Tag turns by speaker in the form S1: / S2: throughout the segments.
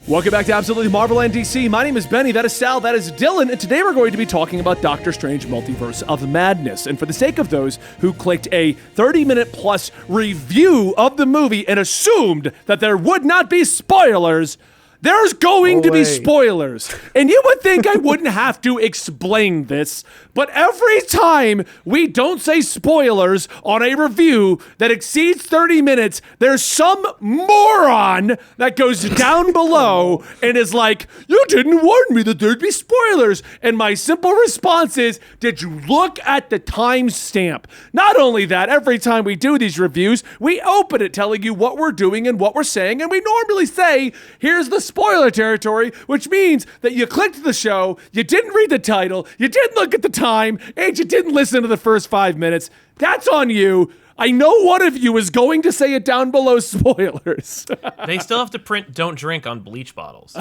S1: Welcome back to Absolutely Marvel and DC. My name is Benny, that is Sal, that is Dylan, and today we're going to be talking about Doctor Strange Multiverse of Madness. And for the sake of those who clicked a 30-minute plus review of the movie and assumed that there would not be spoilers, there's going to be spoilers. And you would think I wouldn't have to explain this, but every time we don't say spoilers on a review that exceeds 30 minutes, there's some moron that goes down below and is like, you didn't warn me that there'd be spoilers. And my simple response is, did you look at the timestamp? Not only that, every time we do these reviews, we open it telling you what we're doing and what we're saying, and we normally say, here's the spoiler territory, which means that you clicked the show, you didn't read the title, you didn't look at the time, and you didn't listen to the first 5 minutes. That's on you. I know one of you is going to say it down below, spoilers.
S2: They still have to print "don't drink" on bleach bottles.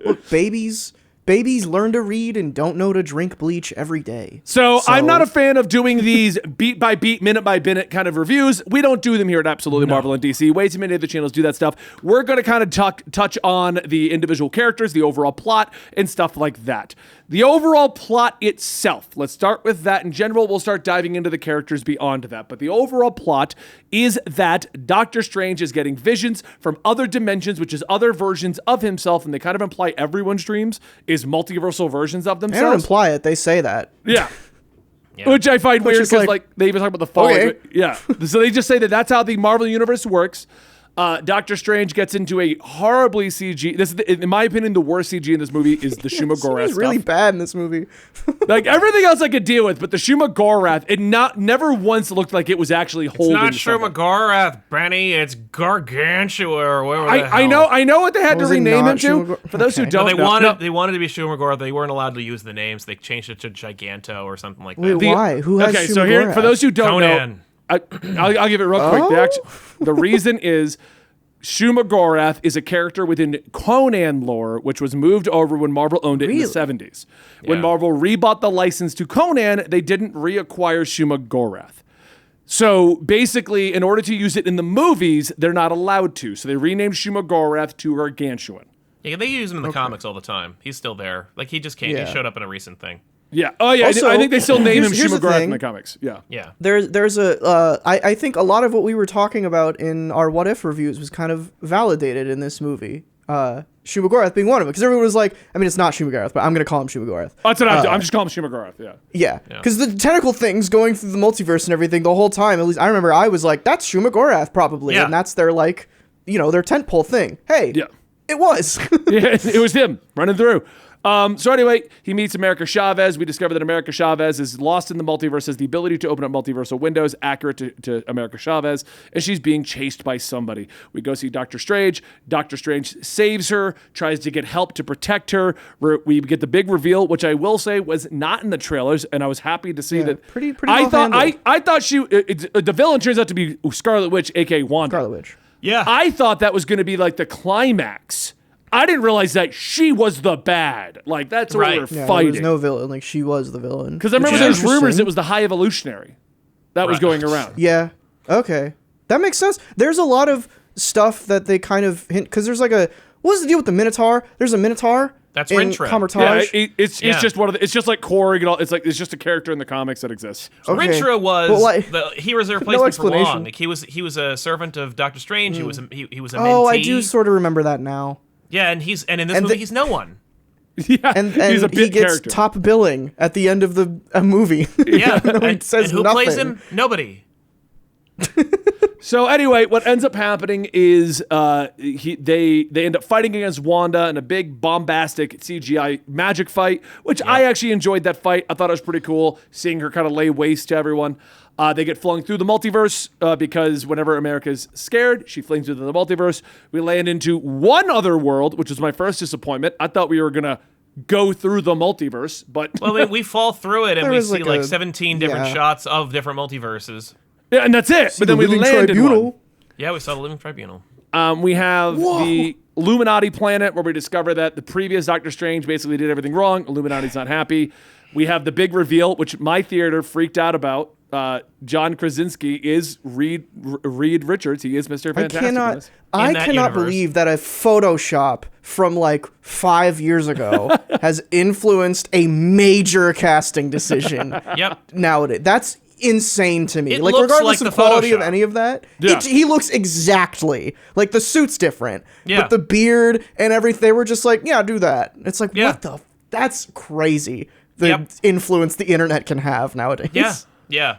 S3: Look, babies learn to read and don't know to drink bleach every day.
S1: So I'm not a fan of doing these beat by beat, minute by minute kind of reviews. We don't do them here at Absolutely Marvel and DC. Way too many other channels do that stuff. We're going to kind of touch on the individual characters, the overall plot, and stuff like that. The overall plot itself, let's start with that. In general, we'll start diving into the characters beyond that. But the overall plot is that Doctor Strange is getting visions from other dimensions, which is other versions of himself, and they kind of imply everyone's dreams is multiversal versions of themselves.
S3: They don't imply it, they say that.
S1: Yeah. Which I find weird because
S3: like,
S1: they even talk about the fall.
S3: Okay.
S1: Yeah. So they just say that that's how the Marvel Universe works. Doctor Strange gets into a horribly CG. This is, in my opinion, the worst CG in this movie is the Shuma-Gorath stuff.
S3: Really bad in this movie.
S1: Like everything else I could deal with, but the Shuma-Gorath, it never once looked like it was actually holding.
S2: It's not Shuma-Gorath, Benny. It's Gargantua or whatever.
S1: I know what they had to rename him to. For those who don't know,
S2: they wanted to be Shuma-Gorath. They weren't allowed to use the names. They changed it to Giganto or something like that.
S3: Wait, why? Who has Shuma-Gorath?
S1: So here, for those who don't
S2: Conan.
S1: know, I'll give it real quick. The reason is Shuma-Gorath is a character within Conan lore, which was moved over when Marvel owned it in the 70s. When Marvel rebought the license to Conan, they didn't reacquire Shuma-Gorath. So basically, in order to use it in the movies, they're not allowed to. So they renamed Shuma-Gorath to Gargantuan.
S2: Yeah, they use him in the comics all the time. He's still there. Like, he just came. He showed up in a recent thing.
S1: Yeah. Oh, yeah.
S3: Also,
S1: I think they still name him
S3: here's
S1: Shuma-Gorath in the comics. Yeah.
S2: Yeah.
S3: There's a I think a lot of what we were talking about in our What If reviews was kind of validated in this movie. Shuma-Gorath being one of them, because everyone was like, I mean, it's not Shuma-Gorath, but I'm going to call him Shuma-Gorath.
S1: That's what I'm just calling him Shuma-Gorath, yeah.
S3: Yeah, because the tentacle things going through the multiverse and everything the whole time, at least I remember I was like, that's Shuma-Gorath probably, and that's their, like, their tentpole thing. Hey, it was.
S1: Yeah, it was him running through. So anyway, he meets America Chavez. We discover that America Chavez is lost in the multiverse, has the ability to open up multiversal windows, accurate to America Chavez, and she's being chased by somebody. We go see Doctor Strange. Doctor Strange saves her, tries to get help to protect her. We get the big reveal, which I will say was not in the trailers, and I was happy to see that.
S3: Pretty
S1: I
S3: well
S1: thought the villain turns out to be Scarlet Witch, aka Wanda.
S3: Scarlet Witch.
S2: Yeah.
S1: I thought that was going to be like the climax. I didn't realize that she was the bad. Like, that's what we were fighting.
S3: There was no villain. Like, she was the villain.
S1: Because I remember there was rumors it was the High Evolutionary that was going around.
S3: Yeah. Okay. That makes sense. There's a lot of stuff that they kind of hint, because there's like what was the deal with the Minotaur? There's a Minotaur.
S2: That's
S3: in
S2: Rintrah.
S3: Comertage.
S1: Yeah, it's just one of it's just like Korg and all. It's just a character in the comics that exists.
S3: Okay.
S2: Rintrah was he was a replacement for Wong. Like, he was a servant of Doctor Strange. He was a mentee.
S3: Oh, I do sort of remember that now.
S2: Yeah, and in this movie he's no one.
S1: Yeah,
S3: and
S1: he's a
S3: he gets
S1: character.
S3: top billing at the end of the movie.
S2: Yeah,
S3: and
S2: who plays him? Nobody.
S1: So anyway, what ends up happening is they end up fighting against Wanda in a big bombastic CGI magic fight, which I actually enjoyed that fight. I thought it was pretty cool seeing her kind of lay waste to everyone. They get flung through the multiverse because whenever America's scared, she flings through the multiverse. We land into one other world, which was my first disappointment. I thought we were going to go through the multiverse, but...
S2: Well, we fall through it and we see like 17 different
S3: yeah.
S2: shots of different multiverses.
S1: Yeah, and that's it. But then we land in one.
S2: Yeah, we saw the Living Tribunal.
S1: We have the Illuminati planet where we discover that the previous Doctor Strange basically did everything wrong. Illuminati's not happy. We have the big reveal, which my theater freaked out about. John Krasinski is Reed Richards. He is Mr. Fantastic.
S3: I cannot believe that a Photoshop from like 5 years ago has influenced a major casting decision. Nowadays, that's insane to me.
S2: It
S3: like
S2: looks
S3: regardless
S2: like
S3: of the quality
S2: Photoshop.
S3: of any of that,
S1: Yeah.
S3: he looks exactly like the suit's different, but the beard and everything. They were just like, yeah, do that. It's like what the. That's crazy. The influence the internet can have nowadays.
S2: Yeah.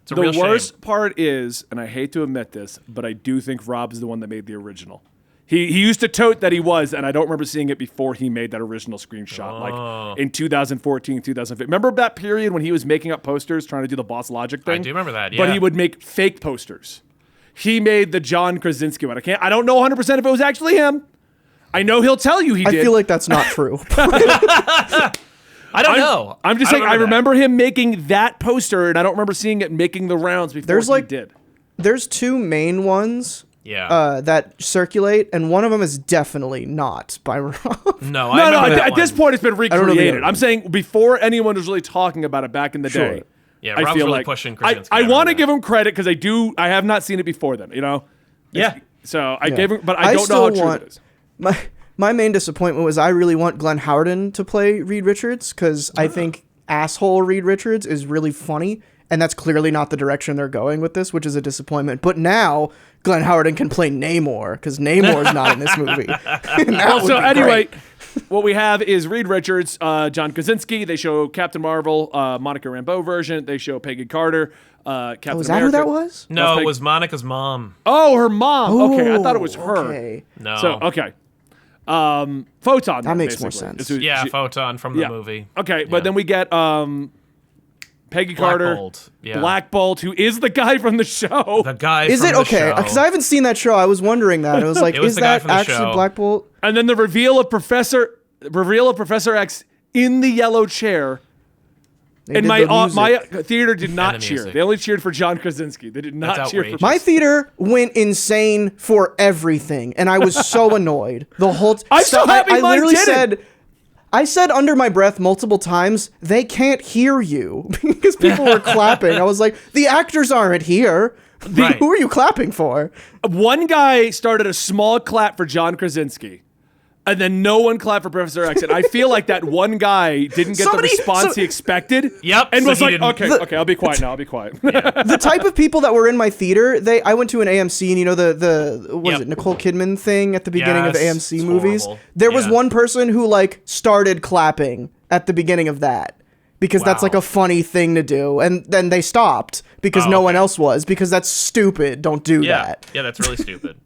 S2: It's a
S1: The
S2: real
S1: worst
S2: shame.
S1: part is, and I hate to admit this, but I do think Rob's the one that made the original. He used to tote that he was, and I don't remember seeing it before he made that original screenshot, like in 2014, 2015. Remember that period when he was making up posters, trying to do the Boss Logic thing?
S2: I do remember that,
S1: But he would make fake posters. He made the John Krasinski one. I don't know 100% if it was actually him. I know he'll tell you he did.
S3: I feel like that's not true.
S2: I don't know.
S1: I'm just saying, I remember him making that poster, and I don't remember seeing it making the rounds before he did.
S3: There's two main ones that circulate, and one of them is definitely not by Rob.
S2: No,
S1: at this point it's been recreated.
S3: I
S1: I'm saying before anyone was really talking about it back in the day.
S2: Yeah,
S1: I
S2: Rob's
S1: feel
S2: really
S1: like
S2: pushing Krasinski.
S1: I want to give him credit because I have not seen it before then, you know? So I gave him, but I don't know how true it is.
S3: My main disappointment was I really want Glenn Howerton to play Reed Richards because I think asshole Reed Richards is really funny, and that's clearly not the direction they're going with this, which is a disappointment. But now Glenn Howerton can play Namor because Namor's not in this movie.
S1: So anyway, what we have is Reed Richards, John Krasinski. They show Captain Marvel, Monica Rambeau version. They show Peggy Carter. Captain
S3: Was that who that was?
S2: No, it was Monica's mom.
S1: Oh, her mom. Okay, I thought it was her.
S3: Okay.
S2: No.
S1: So okay. Photon.
S3: That makes more
S1: basically.
S3: sense.
S2: Photon from the movie.
S1: Okay, but then we get Peggy Carter, Black Bolt, who is the guy from the show.
S2: The guy
S3: is
S2: from
S3: it
S2: the
S3: okay?
S2: show.
S3: Because I haven't seen that show. I was wondering that. I was like, is that actually Black Bolt?
S1: And then the reveal of Professor X in the yellow chair. And my theater did not cheer. They only cheered for John Krasinski. They did not cheer for
S3: my theater went insane for everything, and I was so annoyed the whole.
S1: I'm so happy
S3: I
S1: mine
S3: literally
S1: didn't.
S3: I said under my breath multiple times, they can't hear you because people were clapping. I was like, the actors aren't here. Who are you clapping for?
S1: One guy started a small clap for John Krasinski. And then no one clapped for Professor X. And I feel like that one guy didn't get the response he expected.
S2: Yep.
S1: And was like, okay, I'll be quiet now. I'll be quiet.
S3: The type of people that were in my theater, I went to an AMC, and you know what is it, Nicole Kidman thing at the beginning of AMC movies?
S2: Horrible.
S3: There was one person who like started clapping at the beginning of that. Because that's like a funny thing to do. And then they stopped because no one else was. Because that's stupid. Don't do that.
S2: Yeah, that's really stupid.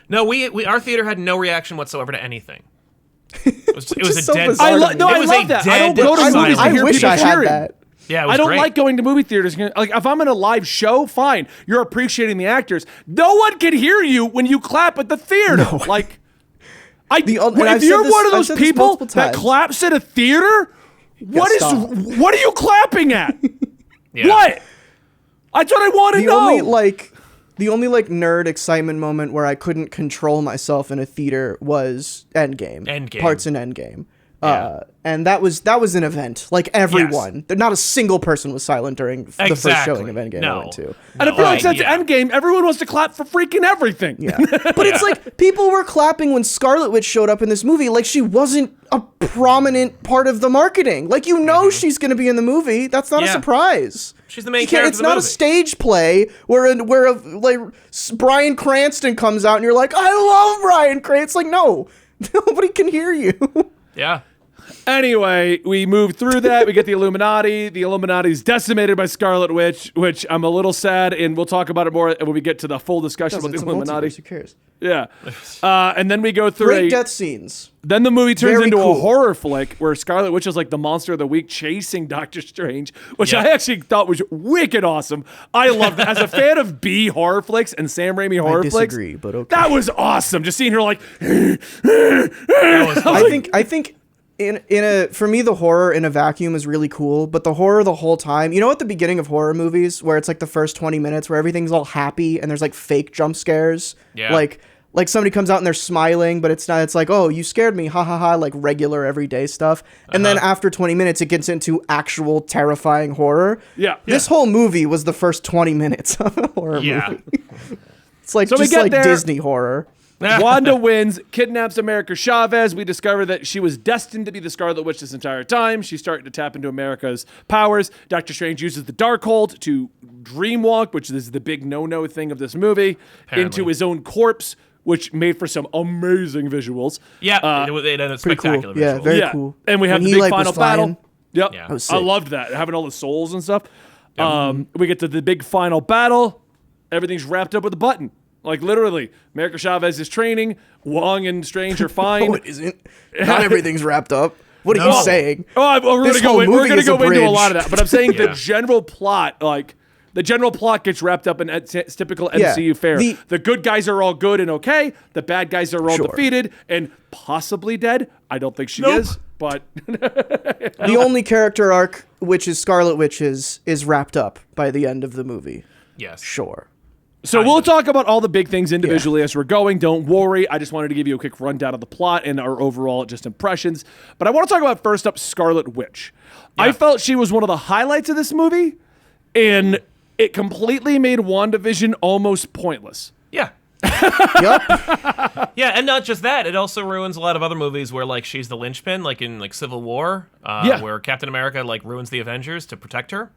S2: No, our theater had no reaction whatsoever to anything. It was a dead silence.
S1: I love that. I don't go to movies to hear people cheering.
S2: Yeah, it was
S1: I don't
S2: great.
S1: like going to movie theaters. Like, if I'm in a live show, fine. You're appreciating the actors. No one can hear you when you clap at the theater. No. Like, if you're one of those people that claps at a theater, what are you clapping at? What? That's what I want to know.
S3: The only nerd excitement moment where I couldn't control myself in a theater was Endgame. Parts in Endgame.
S2: Yeah.
S3: And that was an event. Like everyone. Yes. Not a single person was silent during the first showing of Endgame I went to.
S1: And I feel like since Endgame, everyone wants to clap for freaking everything.
S3: Yeah. But it's like people were clapping when Scarlet Witch showed up in this movie like she wasn't a prominent part of the marketing. Like she's going to be in the movie. That's not a surprise.
S2: She's the main character.
S3: It's not a stage play where Bryan Cranston comes out and you're like, I love Bryan Cranston. Like, no, nobody can hear you.
S2: Yeah.
S1: Anyway, we move through that. We get the Illuminati. The Illuminati is decimated by Scarlet Witch, which I'm a little sad, and we'll talk about it more when we get to the full discussion about the Illuminati.
S3: Who cares?
S1: Yeah. And then we go through
S3: great death scenes.
S1: Then the movie turns into a horror flick where Scarlet Witch is like the monster of the week chasing Doctor Strange, which I actually thought was wicked awesome. I loved it. As a fan of B horror flicks and Sam Raimi horror flicks,
S3: disagree, but okay.
S1: That was awesome. Just seeing her like
S3: I think for me the horror in a vacuum is really cool, but the horror the whole time, you know, at the beginning of horror movies where it's like the first 20 minutes where everything's all happy and there's like fake jump scares.
S2: Yeah.
S3: Like Like somebody comes out and they're smiling, but it's not. It's like, oh, you scared me, ha ha ha, like regular everyday stuff. And then after 20 minutes, it gets into actual terrifying horror.
S1: Yeah.
S3: This whole movie was the first 20 minutes of a horror movie. It's like
S1: So we
S3: just
S1: get
S3: like
S1: there.
S3: Disney horror.
S1: Wanda wins, kidnaps America Chavez. We discover that she was destined to be the Scarlet Witch this entire time. She's starting to tap into America's powers. Doctor Strange uses the Darkhold to dreamwalk, which is the big no-no thing of this movie,
S2: Apparently.
S1: into his own corpse, which made for some amazing visuals.
S2: Yeah, it had a
S3: Pretty
S2: spectacular
S3: cool. Yeah,
S2: visual.
S3: very cool.
S1: And we have
S3: When
S1: the
S3: he,
S1: big
S3: like,
S1: final
S3: was flying.
S1: battle. Yep.
S2: Yeah.
S3: That was
S1: I
S3: sick.
S1: loved that, having all the souls and stuff. We get to the big final battle. Everything's wrapped up with a button. Like, literally, America Chavez is training. Wong and Strange are fine.
S3: No, it isn't. Not everything's wrapped up. What are you saying?
S1: Oh, we're
S3: This
S1: gonna
S3: whole
S1: go. We're
S3: movie
S1: gonna
S3: is a
S1: go into a
S3: bridge.
S1: lot of that, but I'm saying the
S2: Yeah.
S1: general plot, the general plot gets wrapped up in it's typical MCU fare. The good guys are all good and okay. The bad guys are all
S3: Sure.
S1: defeated and possibly dead. I don't think she is, but
S3: The only character arc, which is Scarlet Witch, is wrapped up by the end of the movie.
S2: Yes.
S3: Sure.
S1: so we'll talk about all the big things individually as we're going. Don't worry. I just wanted to give you a quick rundown of the plot and our overall just impressions. But I want to talk about first up Scarlet Witch. I felt she was one of the highlights of this movie, and it completely made WandaVision almost pointless.
S2: Yeah.
S3: Yep.
S2: Yeah, and not just that, it also ruins a lot of other movies where like she's the linchpin, like in like Civil War, where Captain America like ruins the Avengers to protect her,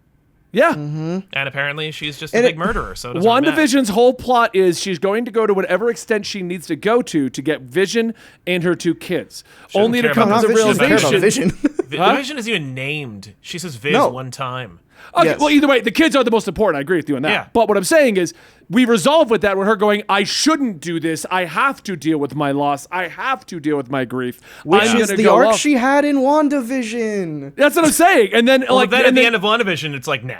S1: Yeah.
S2: and apparently she's just a big murderer. So it doesn't really matter.
S1: WandaVision's whole plot is she's going to go to whatever extent she needs to go to get Vision and her two kids. Only to
S2: care
S1: come
S2: about
S1: to the
S3: Not Vision, doesn't care about
S1: realization.
S3: Vision.
S2: The Vision is even named. She says Viz
S3: No.
S2: one time.
S1: Okay,
S3: Yes.
S1: well, either way, the kids are the most important. I agree with you on that.
S2: Yeah.
S1: But what I'm saying is, we resolve with that with her going, I shouldn't do this. I have to deal with my loss. I have to deal with my grief.
S3: Which
S1: I'm
S3: is
S1: gonna
S3: the
S1: go
S3: arc
S1: off.
S3: she had in WandaVision.
S1: That's what I'm saying. And then,
S2: Well, then at
S1: and
S2: the
S1: then-
S2: end of WandaVision, it's like, nah.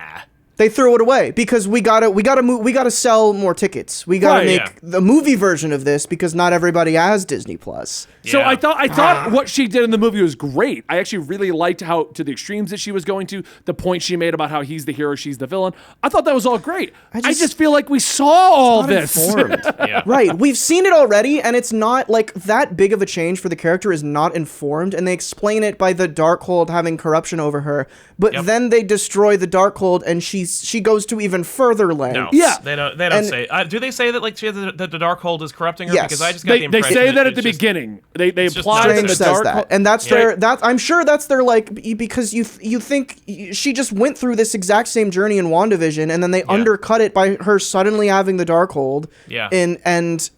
S3: They threw it away because we gotta sell more tickets. We gotta
S1: Right,
S3: make
S2: yeah.
S3: the movie version of this because not everybody has Disney Plus.
S1: So
S2: Yeah.
S1: I thought what she did in the movie was great. I actually really liked how to the extremes that she was going to, the point she made about how he's the hero, she's the villain. I thought that was all great. I just feel like we saw all this.
S3: Informed.
S2: Yeah.
S3: Right. We've seen it already, and it's not like that big of a change for the character is not informed, and they explain it by the Darkhold having corruption over her. But
S2: Yep.
S3: then they destroy the Darkhold, and she goes to even further lengths.
S2: No.
S1: Yeah.
S2: They don't
S3: And-
S2: say. Do they say that like she has the Darkhold is corrupting her?
S3: Yes.
S2: Because I just got
S1: They
S2: the impression
S1: say that at
S2: it's
S1: the
S2: just-
S1: beginning. They
S2: just
S1: imply that
S3: Strange
S1: the
S3: says
S1: dark
S3: that, and that's
S1: Yeah.
S3: their that I'm sure that's their like because you think she just went through this exact same journey in WandaVision, and then they undercut it by her suddenly having the Darkhold.
S2: Yeah.
S3: And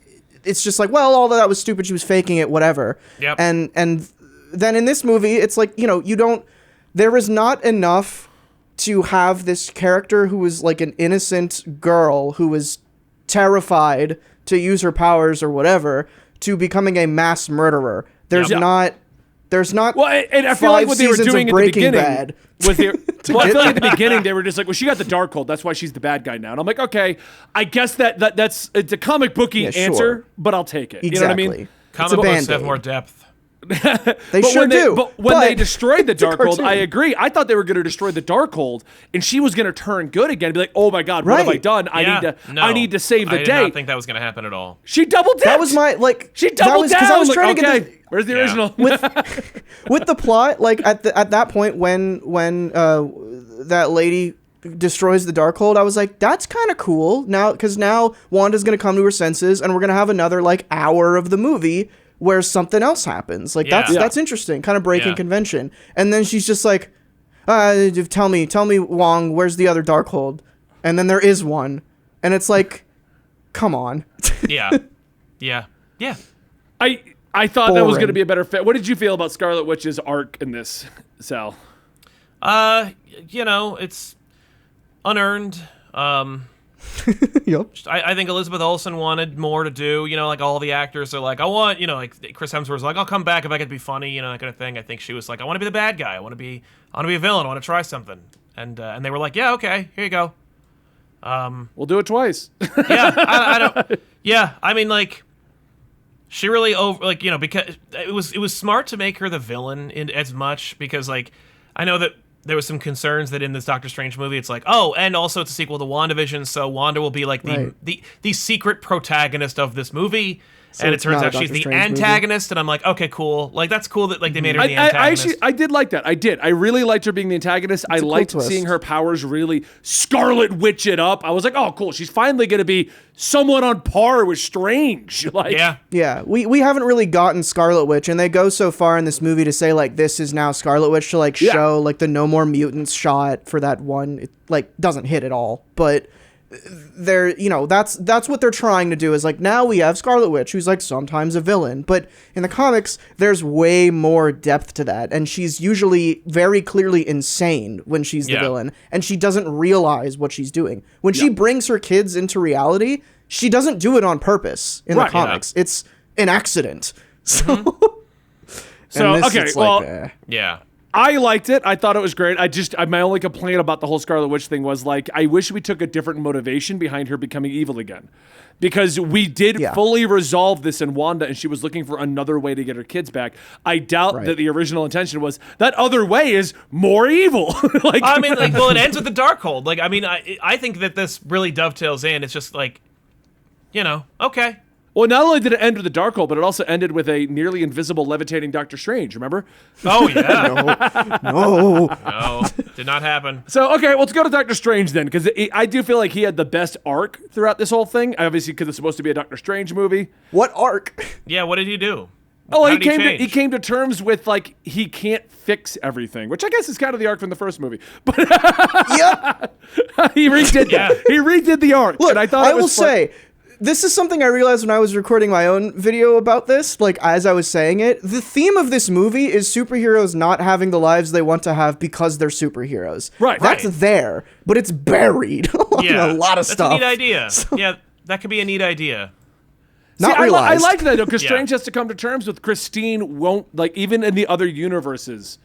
S3: it's just like, well, all that was stupid. She was faking it, whatever.
S2: Yep.
S3: And then in this movie, it's like, you know, there is not enough to have this character who was like an innocent girl who was terrified to use her powers or whatever to becoming a mass murderer. There's
S2: Yep.
S3: not
S1: Well, and I feel like
S3: 5
S1: what they were
S3: seasons of
S1: doing at the
S3: Breaking
S1: beginning
S3: Bad
S1: was they. Well, I feel like at the beginning they were just like, "Well, she got the Darkhold, that's why she's the bad guy now." And I'm like, "Okay, I guess that's it's a comic booky
S3: Yeah, sure.
S1: answer, but I'll take it."
S3: exactly.
S1: You know what I mean?
S3: It's
S2: Comic
S3: a
S2: books have
S3: Band-Aid.
S2: more depth.
S3: They
S1: But
S3: sure
S1: when
S3: do.
S1: But when they
S3: but-
S1: destroyed the
S3: it's a
S1: Darkhold, I
S3: cartoon.
S1: agree. I thought they were going to destroy the Darkhold, and she was going to turn good again. And be like, "Oh my God, what have I
S3: Right.
S1: done?
S2: Yeah,
S1: I need to save the
S2: I did
S1: day."
S2: not think that was going to happen at all.
S1: She double dipped.
S3: That was my like.
S1: She
S3: that
S1: doubled
S3: was,
S1: down.
S3: 'cause I was
S1: Like,
S3: trying to
S1: okay,
S3: get the,
S1: where's the
S2: Yeah.
S1: original?
S3: with the plot, like at that point when that lady destroys the Darkhold, I was like, that's kind of cool now because now Wanda's gonna come to her senses and we're gonna have another like hour of the movie where something else happens. Like
S2: Yeah.
S3: that's interesting, kind of breaking
S2: Yeah.
S3: convention. And then she's just like, tell me, Wong, where's the other Darkhold? And then there is one, and it's like, come on.
S2: Yeah. Yeah. Yeah.
S1: I thought that was
S3: Boring.
S1: going to be a better fit. What did you feel about Scarlet Witch's arc in this, Sal?
S2: You know, it's unearned.
S3: Yep.
S2: I think Elizabeth Olsen wanted more to do. You know, like all the actors are like, I want, you know, like Chris Hemsworth's like, I'll come back if I could be funny, you know, that kind of thing. I think she was like, I want to be the bad guy. I want to be a villain. I want to try something. And they were like, yeah, okay, here you go.
S1: We'll do it twice.
S2: Yeah, I don't. Yeah, I mean, like, she really like, you know, because it was smart to make her the villain in as much because like I know that there was some concerns that in this Doctor Strange movie it's like, oh, and also it's a sequel to WandaVision, so Wanda will be like the secret protagonist of this movie, and it
S3: it's
S2: turns
S3: not a
S2: out she's
S3: Doctor
S2: the
S3: Strange movie.
S2: antagonist, and I'm like, okay, cool. Like, that's cool that like they made her the
S1: I
S2: antagonist.
S1: actually, I did like that. I did. I really liked her being the antagonist. I
S3: a cool
S1: liked
S3: twist.
S1: seeing her powers really Scarlet Witch it up. I was like, oh, cool. She's finally going to be somewhat on par with Strange. Like,
S2: yeah.
S3: Yeah, we haven't really gotten Scarlet Witch, and they go so far in this movie to say like this is now Scarlet Witch to like
S1: Yeah.
S3: show like the No More Mutants shot for that one. It like doesn't hit at all, but they're that's what they're trying to do is like now we have Scarlet Witch who's like sometimes a villain, but in the comics there's way more depth to that, and she's usually very clearly insane when she's the
S2: Yeah.
S3: villain, and she doesn't realize what she's doing. When she brings her kids into reality, she doesn't do it on purpose in
S1: Right,
S3: the comics. It's an accident. So,
S1: So,
S3: and this,
S1: okay,
S3: it's
S1: well,
S3: like, eh.
S2: Yeah.
S1: I liked it. I thought it was great. My only complaint about the whole Scarlet Witch thing was like, I wish we took a different motivation behind her becoming evil again. Because we did
S3: Yeah.
S1: fully resolve this in Wanda, and she was looking for another way to get her kids back. I doubt
S3: Right.
S1: that the original intention was that other way is more evil. Like,
S2: I mean, like, well, it ends with the Darkhold. Like, I mean, I think that this really dovetails in. It's just like, okay.
S1: well, not only did it end with the Darkhold, but it also ended with a nearly invisible levitating Doctor Strange, remember?
S2: Oh, yeah.
S3: No.
S2: No, did not happen.
S1: So, okay, well, let's go to Doctor Strange then, because I do feel like he had the best arc throughout this whole thing, obviously because it's supposed to be a Doctor Strange movie.
S3: What arc?
S2: Yeah, what did he do?
S1: Oh,
S2: How
S1: he
S2: did
S1: came
S2: change?
S1: to terms with like he can't fix everything, which I guess is kind of the arc from the first movie. But
S3: Yep.
S1: he redid
S2: Yeah.
S1: that. He redid the arc,
S3: Look,
S1: and I thought
S3: I
S1: it was
S3: will
S1: fun.
S3: say, this is something I realized when I was recording my own video about this, like as I was saying it. The theme of this movie is superheroes not having the lives they want to have because they're superheroes.
S1: Right.
S3: That's
S2: Right.
S3: there, but it's buried in
S2: Yeah,
S3: a lot of
S2: that's
S3: stuff.
S2: a neat idea. Yeah, that could be a neat idea.
S3: Not
S1: See, I
S3: realized.
S1: like that though, because
S2: Yeah.
S1: Strange has to come to terms with Christine. Won't like even in the other universes,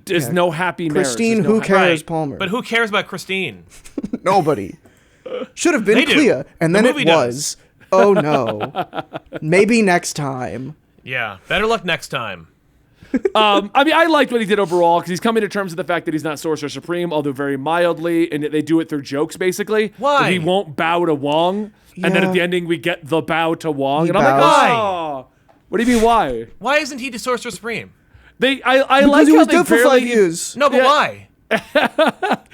S1: there's no happy marriage.
S3: Christine,
S1: There's no
S3: who
S1: happy-
S3: cares,
S2: Right.
S3: Palmer?
S2: But who cares about Christine?
S3: Nobody. Should have been
S2: They do.
S3: Clea, and
S2: The
S3: then it
S2: movie
S3: was.
S2: does.
S3: Oh no. Maybe next time.
S2: Yeah, better luck next time.
S1: I mean, I liked what he did overall because he's coming to terms with the fact that he's not Sorcerer Supreme, although very mildly, and they do it through jokes basically.
S2: Why?
S1: So he won't bow to Wong, and then
S3: Yeah.
S1: at the ending we get the bow to Wong,
S3: He
S1: and I'm like,
S3: bows.
S1: oh, what do you mean why?
S2: Why isn't he the Sorcerer Supreme?
S1: I
S3: Because
S1: like
S3: he
S1: how
S3: was
S1: they
S3: dead for
S1: barely
S3: 5 years.
S2: No, but
S1: Yeah.
S2: why?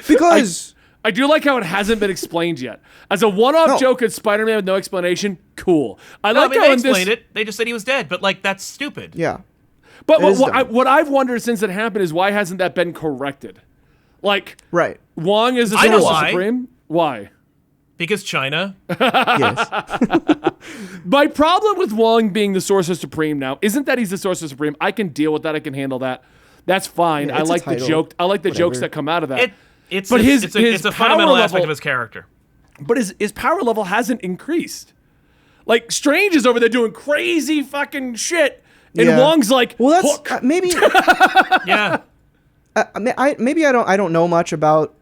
S3: Because
S1: I do like how it hasn't been explained yet. As a one-off
S3: No.
S1: joke in Spider-Man with no explanation, cool. I
S2: No,
S1: like
S2: I mean,
S1: how
S2: they
S1: in this,
S2: explained it. They just said he was dead, but like that's stupid.
S3: yeah.
S1: but
S3: It is dumb.
S1: what I've wondered since it happened is why hasn't that been corrected? Like
S3: Right.
S1: Wong is the
S2: I know
S1: Sorcerer
S2: why.
S1: Supreme. Why?
S2: Because China.
S3: Yes.
S1: My problem with Wong being the Sorcerer Supreme now isn't that he's the Sorcerer Supreme. I can deal with that. I can handle that. That's fine.
S3: Yeah,
S1: I
S3: it's a
S1: like the
S3: title.
S1: joke. I like the jokes
S3: Whatever.
S1: that come out of that.
S2: It's
S1: But
S2: a,
S1: his-
S2: it's a,
S1: his
S2: it's a
S1: power
S2: fundamental
S1: level-
S2: aspect of his character.
S1: But his power level hasn't increased. Like Strange is over there doing crazy fucking shit, and
S3: Yeah.
S1: Wong's like,
S3: Well, that's
S1: hook.
S3: maybe.
S2: Yeah.
S3: Maybe I don't know much about.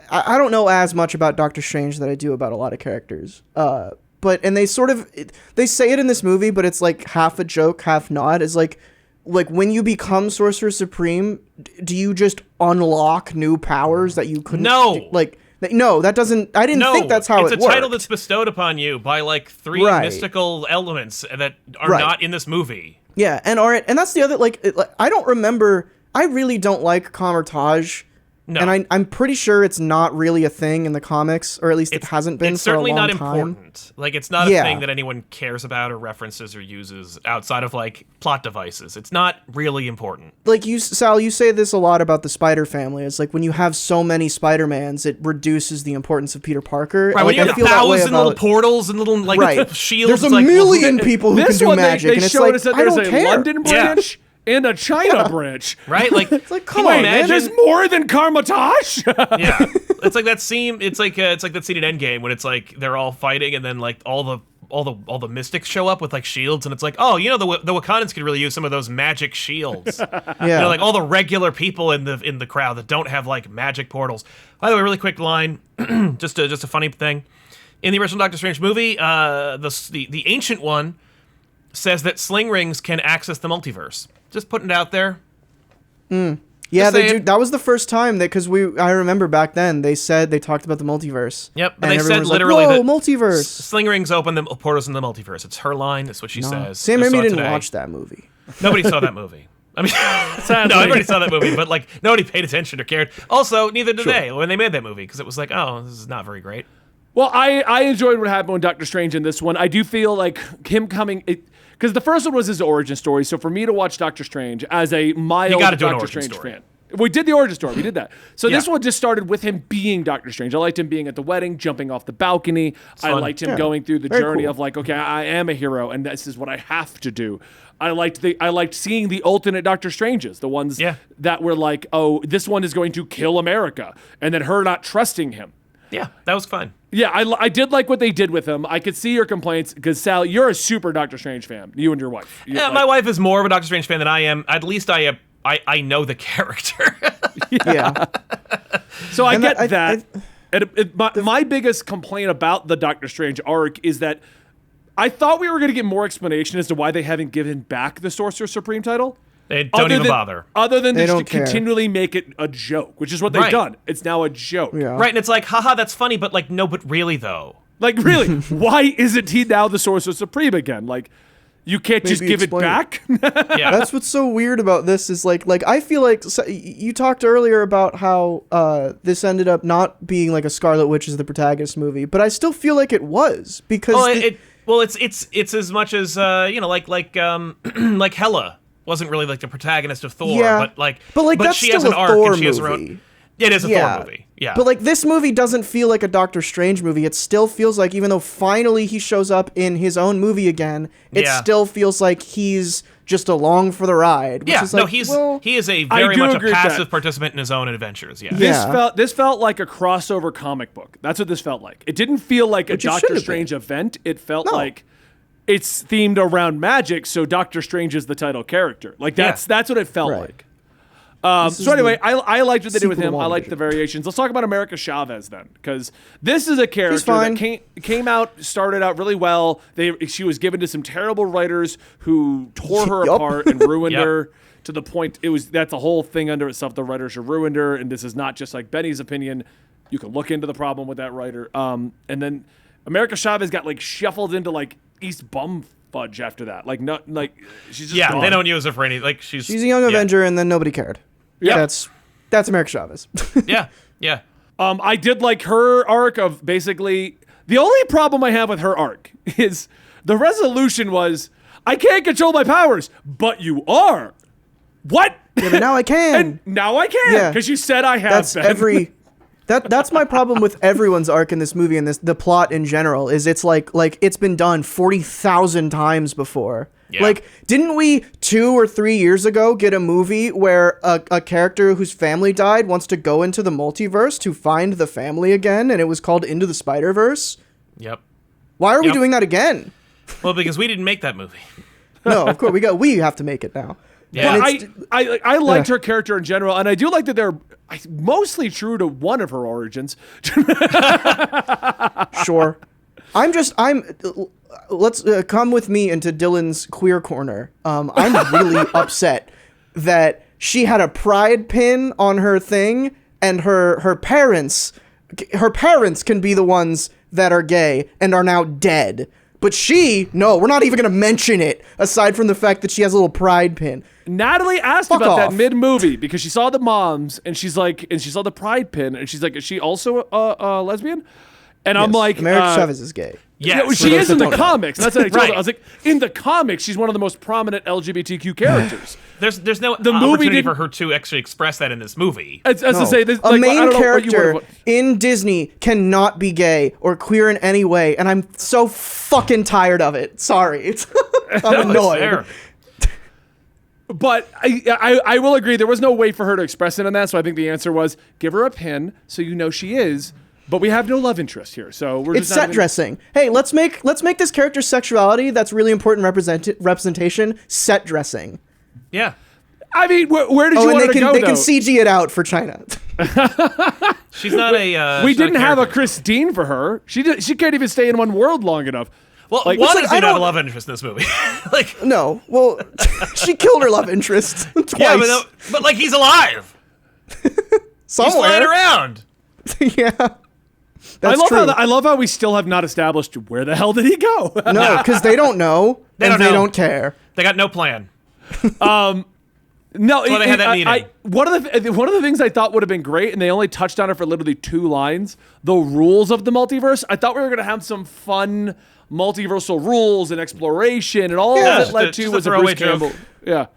S3: I don't know as much about Doctor Strange that I do about a lot of characters. But they sort of they say it in this movie, but it's like half a joke, half not. It's like when you become Sorcerer Supreme, do you just unlock new powers that you couldn't?
S2: No.
S3: No, that doesn't. I didn't
S2: No,
S3: think that's how
S2: it's
S3: it
S2: a title
S3: worked.
S2: that's bestowed upon you by like three
S3: Right.
S2: mystical elements that are
S3: Right.
S2: not in this movie.
S3: Yeah, and that's the other I don't remember. I really don't like Kamar-Taj.
S2: No.
S3: And I'm pretty sure it's not really a thing in the comics, or at least it hasn't been
S2: It's
S3: for a
S2: certainly
S3: long
S2: not
S3: time.
S2: important. Like, it's not a
S3: Yeah.
S2: thing that anyone cares about or references or uses outside of like plot devices. It's not really important.
S3: Like Sal, you say this a lot about the Spider family. It's like when you have so many Spider-Mans, it reduces the importance of Peter Parker.
S2: Right,
S3: And,
S2: when you
S3: I
S2: have
S3: feel that way
S2: 1,000 little
S3: about-
S2: portals and little like
S3: Right.
S2: shields.
S3: There's a
S2: it's like, well,
S3: million people who can
S1: This
S3: do
S1: one
S3: magic,
S1: they
S3: and it's
S1: showed
S3: like
S1: us that
S3: I
S1: there's
S3: don't
S1: a
S3: care.
S1: London
S2: Yeah.
S1: branch and a China branch.
S2: right? Like,
S3: like, come
S2: can you
S3: on, man,
S2: imagine?
S1: There's more than Karmatash.
S2: Yeah, it's like that scene. It's like that scene in Endgame when it's like they're all fighting and then like all the mystics show up with like shields and it's like, oh, the Wakandans could really use some of those magic shields.
S3: Yeah,
S2: Like all the regular people in the crowd that don't have like magic portals. By the way, really quick line, just a funny thing. In the original Doctor Strange movie, the Ancient One says that sling rings can access the multiverse. Just putting it out there.
S3: Yeah,
S2: Just
S3: they
S2: saying.
S3: do. That was the first time because I remember back then they talked about the multiverse.
S2: Yep, but
S3: and
S2: they
S3: everyone
S2: said
S3: was
S2: literally
S3: like, "Whoa,
S2: that
S3: multiverse!"
S2: Sling rings open the portals in the multiverse. It's her line. That's what she says.
S3: Sam
S2: I saw
S3: Raimi
S2: it
S3: didn't
S2: today.
S3: watch that movie.
S2: Nobody saw that movie. I mean, no, everybody saw that movie, but like nobody paid attention or cared. Also, neither did they when they made that movie because it was like, oh, this is not very great.
S1: Well, I enjoyed what happened with Doctor Strange in this one. I do feel like him coming... Because the first one was his origin story, so for me to watch Doctor Strange as a mild
S2: You gotta do an
S1: Doctor
S2: origin
S1: Strange
S2: story.
S1: fan... We did the origin story. We did that. So this
S2: Yeah.
S1: one just started with him being Doctor Strange. I liked him being at the wedding, jumping off the balcony. I
S2: fun.
S1: liked him
S3: Yeah.
S1: going through the
S3: Very
S1: journey
S3: cool.
S1: of like, okay, I am a hero, and this is what I have to do. I liked seeing the alternate Doctor Stranges, the ones
S2: Yeah.
S1: that were like, oh, this one is going to kill America, and then her not trusting him.
S2: Yeah, that was fun.
S1: Yeah, I did like what they did with him. I could see your complaints because Sal, you're a super Doctor Strange fan. You and your wife.
S2: Yeah, my wife is more of a Doctor Strange fan than I am. At least I know the character.
S3: Yeah.
S1: So I
S3: And
S1: get
S3: that-
S1: that. My biggest complaint about the Doctor Strange arc is that I thought we were going to get more explanation as to why they haven't given back the Sorcerer Supreme title.
S2: They don't even bother.
S1: Other than
S3: They
S1: just to
S3: don't care.
S1: continually make it a joke, which is what they've
S2: Right.
S1: done. It's now a joke.
S3: Yeah.
S2: Right, and it's like, haha, that's funny, but like, no, but really though.
S1: Like, really, why isn't he now the Sorcerer Supreme again? Like, you can't just
S3: Maybe
S1: give it
S3: explain
S1: back?
S2: Yeah,
S3: That's what's so weird about this is like I feel like you talked earlier about how this ended up not being like a Scarlet Witch as the protagonist movie, but I still feel like it was because
S2: well, it's as much as like Hela wasn't really like the protagonist of Thor,
S3: Yeah.
S2: but
S3: that's
S2: she has
S3: still
S2: an
S3: a
S2: arc
S3: Thor
S2: and she has her
S3: movie.
S2: own. It is a Thor movie. Yeah,
S3: But like this movie doesn't feel like a Doctor Strange movie. It still feels like even though finally he shows up in his own movie again, it
S2: Yeah.
S3: still feels like he's just along for the ride. Which
S2: yeah,
S3: is like,
S2: he is a
S1: I
S2: very
S1: do
S2: much a
S1: agree with
S2: passive
S1: that.
S2: participant in his own adventures. Yeah,
S3: Yeah.
S1: This felt like a crossover comic book. That's what this felt like. It didn't feel like a
S3: Which it
S1: Doctor
S3: should've
S1: Strange event. It felt
S3: No.
S1: like it's themed around magic, so Doctor Strange is the title character. Like that's what it felt
S3: Right.
S1: like.
S3: This
S1: So
S3: is
S1: anyway,
S3: the
S1: I liked what they did with
S3: sequel
S1: him.
S3: to
S1: I liked the
S3: WandaVision.
S1: variations. Let's talk about America Chavez then, because this is a character
S3: fine.
S1: that started out really well. She was given to some terrible writers who tore her
S3: Yup.
S1: apart and ruined
S2: Yep.
S1: her to the point that's a whole thing under itself. The writers have ruined her, and this is not just like Benny's opinion. You can look into the problem with that writer. And then America Chavez got like shuffled into like East Bumfudge after that. Like not like she's just
S2: yeah,
S1: gone.
S2: they don't use her for any like she's
S3: She's a young
S2: yeah.
S3: Avenger, and then nobody cared.
S1: Yeah.
S3: That's America Chavez.
S2: Yeah, yeah.
S1: I did like her arc of basically the only problem I have with her arc is the resolution was I can't control my powers, but you are. What?
S3: Yeah, but now I can.
S1: And now I can
S3: Yeah.
S1: because you said I have.
S3: That's
S1: Ben.
S3: every. That's my problem with everyone's arc in this movie and the plot in general is it's like it's been done 40,000 times before.
S2: Yeah.
S3: Like, didn't we 2 or 3 years ago get a movie where a character whose family died wants to go into the multiverse to find the family again, and it was called Into the Spider-Verse?
S2: Yep.
S3: Why are we
S2: Yep.
S3: doing that again?
S2: Well, because we didn't make that movie.
S3: No, of course we have to make it now.
S2: Yeah.
S1: But I liked her character in general, and I do like that they're mostly true to one of her origins.
S3: Sure. Let's come with me into Dylan's queer corner. I'm really upset that she had a pride pin on her thing, and her parents can be the ones that are gay and are now dead. But no, we're not even going to mention it, aside from the fact that she has a little pride pin.
S1: Natalie asked
S3: Fuck
S1: about
S3: off.
S1: that mid-movie because she saw the moms and she's like, and she saw the pride pin and she's like, is she also a lesbian? And I'm
S3: Yes,
S1: like,
S3: America Chavez is gay.
S1: yeah,
S2: Yes.
S1: she
S3: those
S1: is
S3: that
S1: in the
S3: don't know.
S1: comics. That's what I told
S2: Right.
S1: her. I was like, in the comics, she's one of the most prominent LGBTQ characters.
S2: There's no
S1: The movie
S2: opportunity
S1: didn't-
S2: for her to actually express that in this movie.
S1: As to say, this,
S3: A
S1: like, I
S3: main
S1: don't know what you
S3: character
S1: would've-
S3: in Disney cannot be gay or queer in any way, and I'm so fucking tired of it. Sorry, I'm annoyed.
S2: Fair.
S1: But I will agree, there was no way for her to express it on that, so I think the answer was give her a pin so you know she is. But we have no love interest here, so we're
S3: It's
S1: just not
S3: set
S1: even-
S3: dressing. Hey, let's make this character's sexuality that's really important representation set dressing.
S2: Yeah.
S1: I mean, where did
S3: Oh,
S1: you
S3: and
S1: want her to go,
S3: they
S1: though?
S3: can CG it out for China.
S2: She's not a.
S1: We
S2: she's not
S1: didn't have a
S2: character.
S1: Christine for her. She can't even stay in one world long enough.
S2: Well,
S1: like-
S2: one
S1: Listen,
S2: is
S3: I
S2: not a
S3: don't-
S2: love interest in this movie. Like,
S3: No, well, she killed her love interest twice.
S2: yeah, but like he's alive.
S3: Somewhere.
S2: He's flying around.
S3: Yeah. That's true.
S1: I love how we still have not established where the hell did he go.
S3: No, because they don't know.
S2: They
S3: and
S2: don't know.
S3: They don't care.
S2: They got no plan.
S1: No,
S2: they had that meeting.
S1: One of the things I thought would have been great, and they only touched on it for literally 2 lines, the rules of the multiverse. I thought we were going to have some fun multiversal rules and exploration, and all of it led to was a Bruce Campbell. Yeah.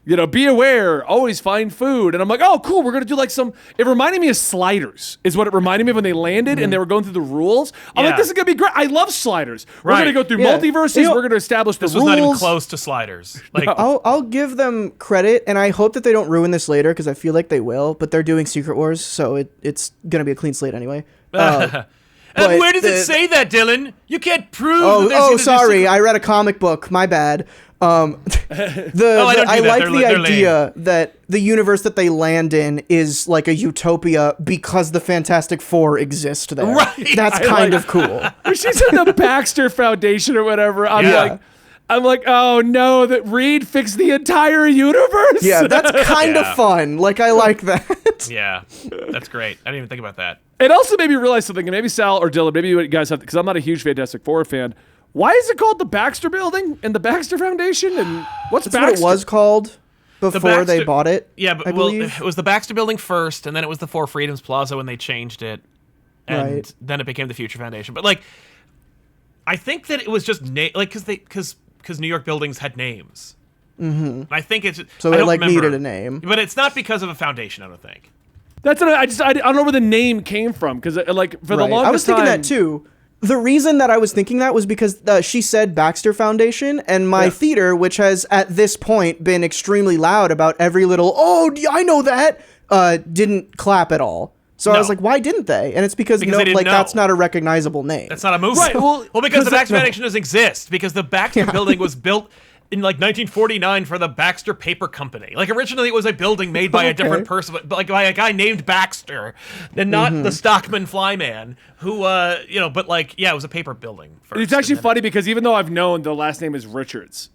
S1: You know, be aware, always find food. And I'm like, oh, cool, we're going to do like it reminded me of Sliders, is what it reminded me of when they landed and they were going through the rules. I'm like, this is going to be great. I love Sliders. We're going to go through multiverses. We're going to establish the rules.
S2: This was not even close to Sliders. Like,
S3: I'll give them credit, and I hope that they don't ruin this later, because I feel like they will, but they're doing Secret Wars, so it's going to be a clean slate anyway.
S2: and where does it say that, Dylan? You can't prove
S3: sorry, I read a comic book. My bad. I like the idea that the universe that they land in is like a utopia because the Fantastic Four exist there.
S2: Right.
S3: That's kind of cool.
S1: When she's in the Baxter Foundation or whatever, I'm like, oh no, that Reed fixed the entire universe.
S3: Yeah, that's kind of fun. Like, I like that.
S2: Yeah, that's great. I didn't even think about that.
S1: It also made me realize something, and maybe Sal or Dylan, maybe you guys have, because I'm not a huge Fantastic Four fan. Why is it called the Baxter Building and the Baxter Foundation? And what's
S3: That's
S1: Baxter?
S3: what it was called before they bought it.
S2: Yeah, but it was the Baxter Building first, and then it was the Four Freedoms Plaza when they changed it, and then it became the Future Foundation. But like, I think that it was just because New York buildings had names. Mm-hmm. I think it's
S3: so
S2: I
S3: it
S2: don't
S3: like
S2: remember,
S3: needed a name,
S2: but it's not because of a foundation. I don't think.
S1: That's what I don't know where the name came from, because like for the longest time
S3: I was thinking that too. The reason that I was thinking that was because she said Baxter Foundation, and my theater, which has at this point been extremely loud about every little, I know that, didn't clap at all. So I was like, why didn't they? And it's because that's not a recognizable name.
S2: That's not a movie.
S1: Right, well,
S2: because the Baxter Foundation doesn't exist, because the Baxter building was built in like 1949 for the Baxter Paper Company. Like, originally it was a building made by a different person, but like by a guy named Baxter, and not the Stockman Flyman, who but like, it was a paper building first.
S1: It's actually funny because even though I've known the last name is Richards,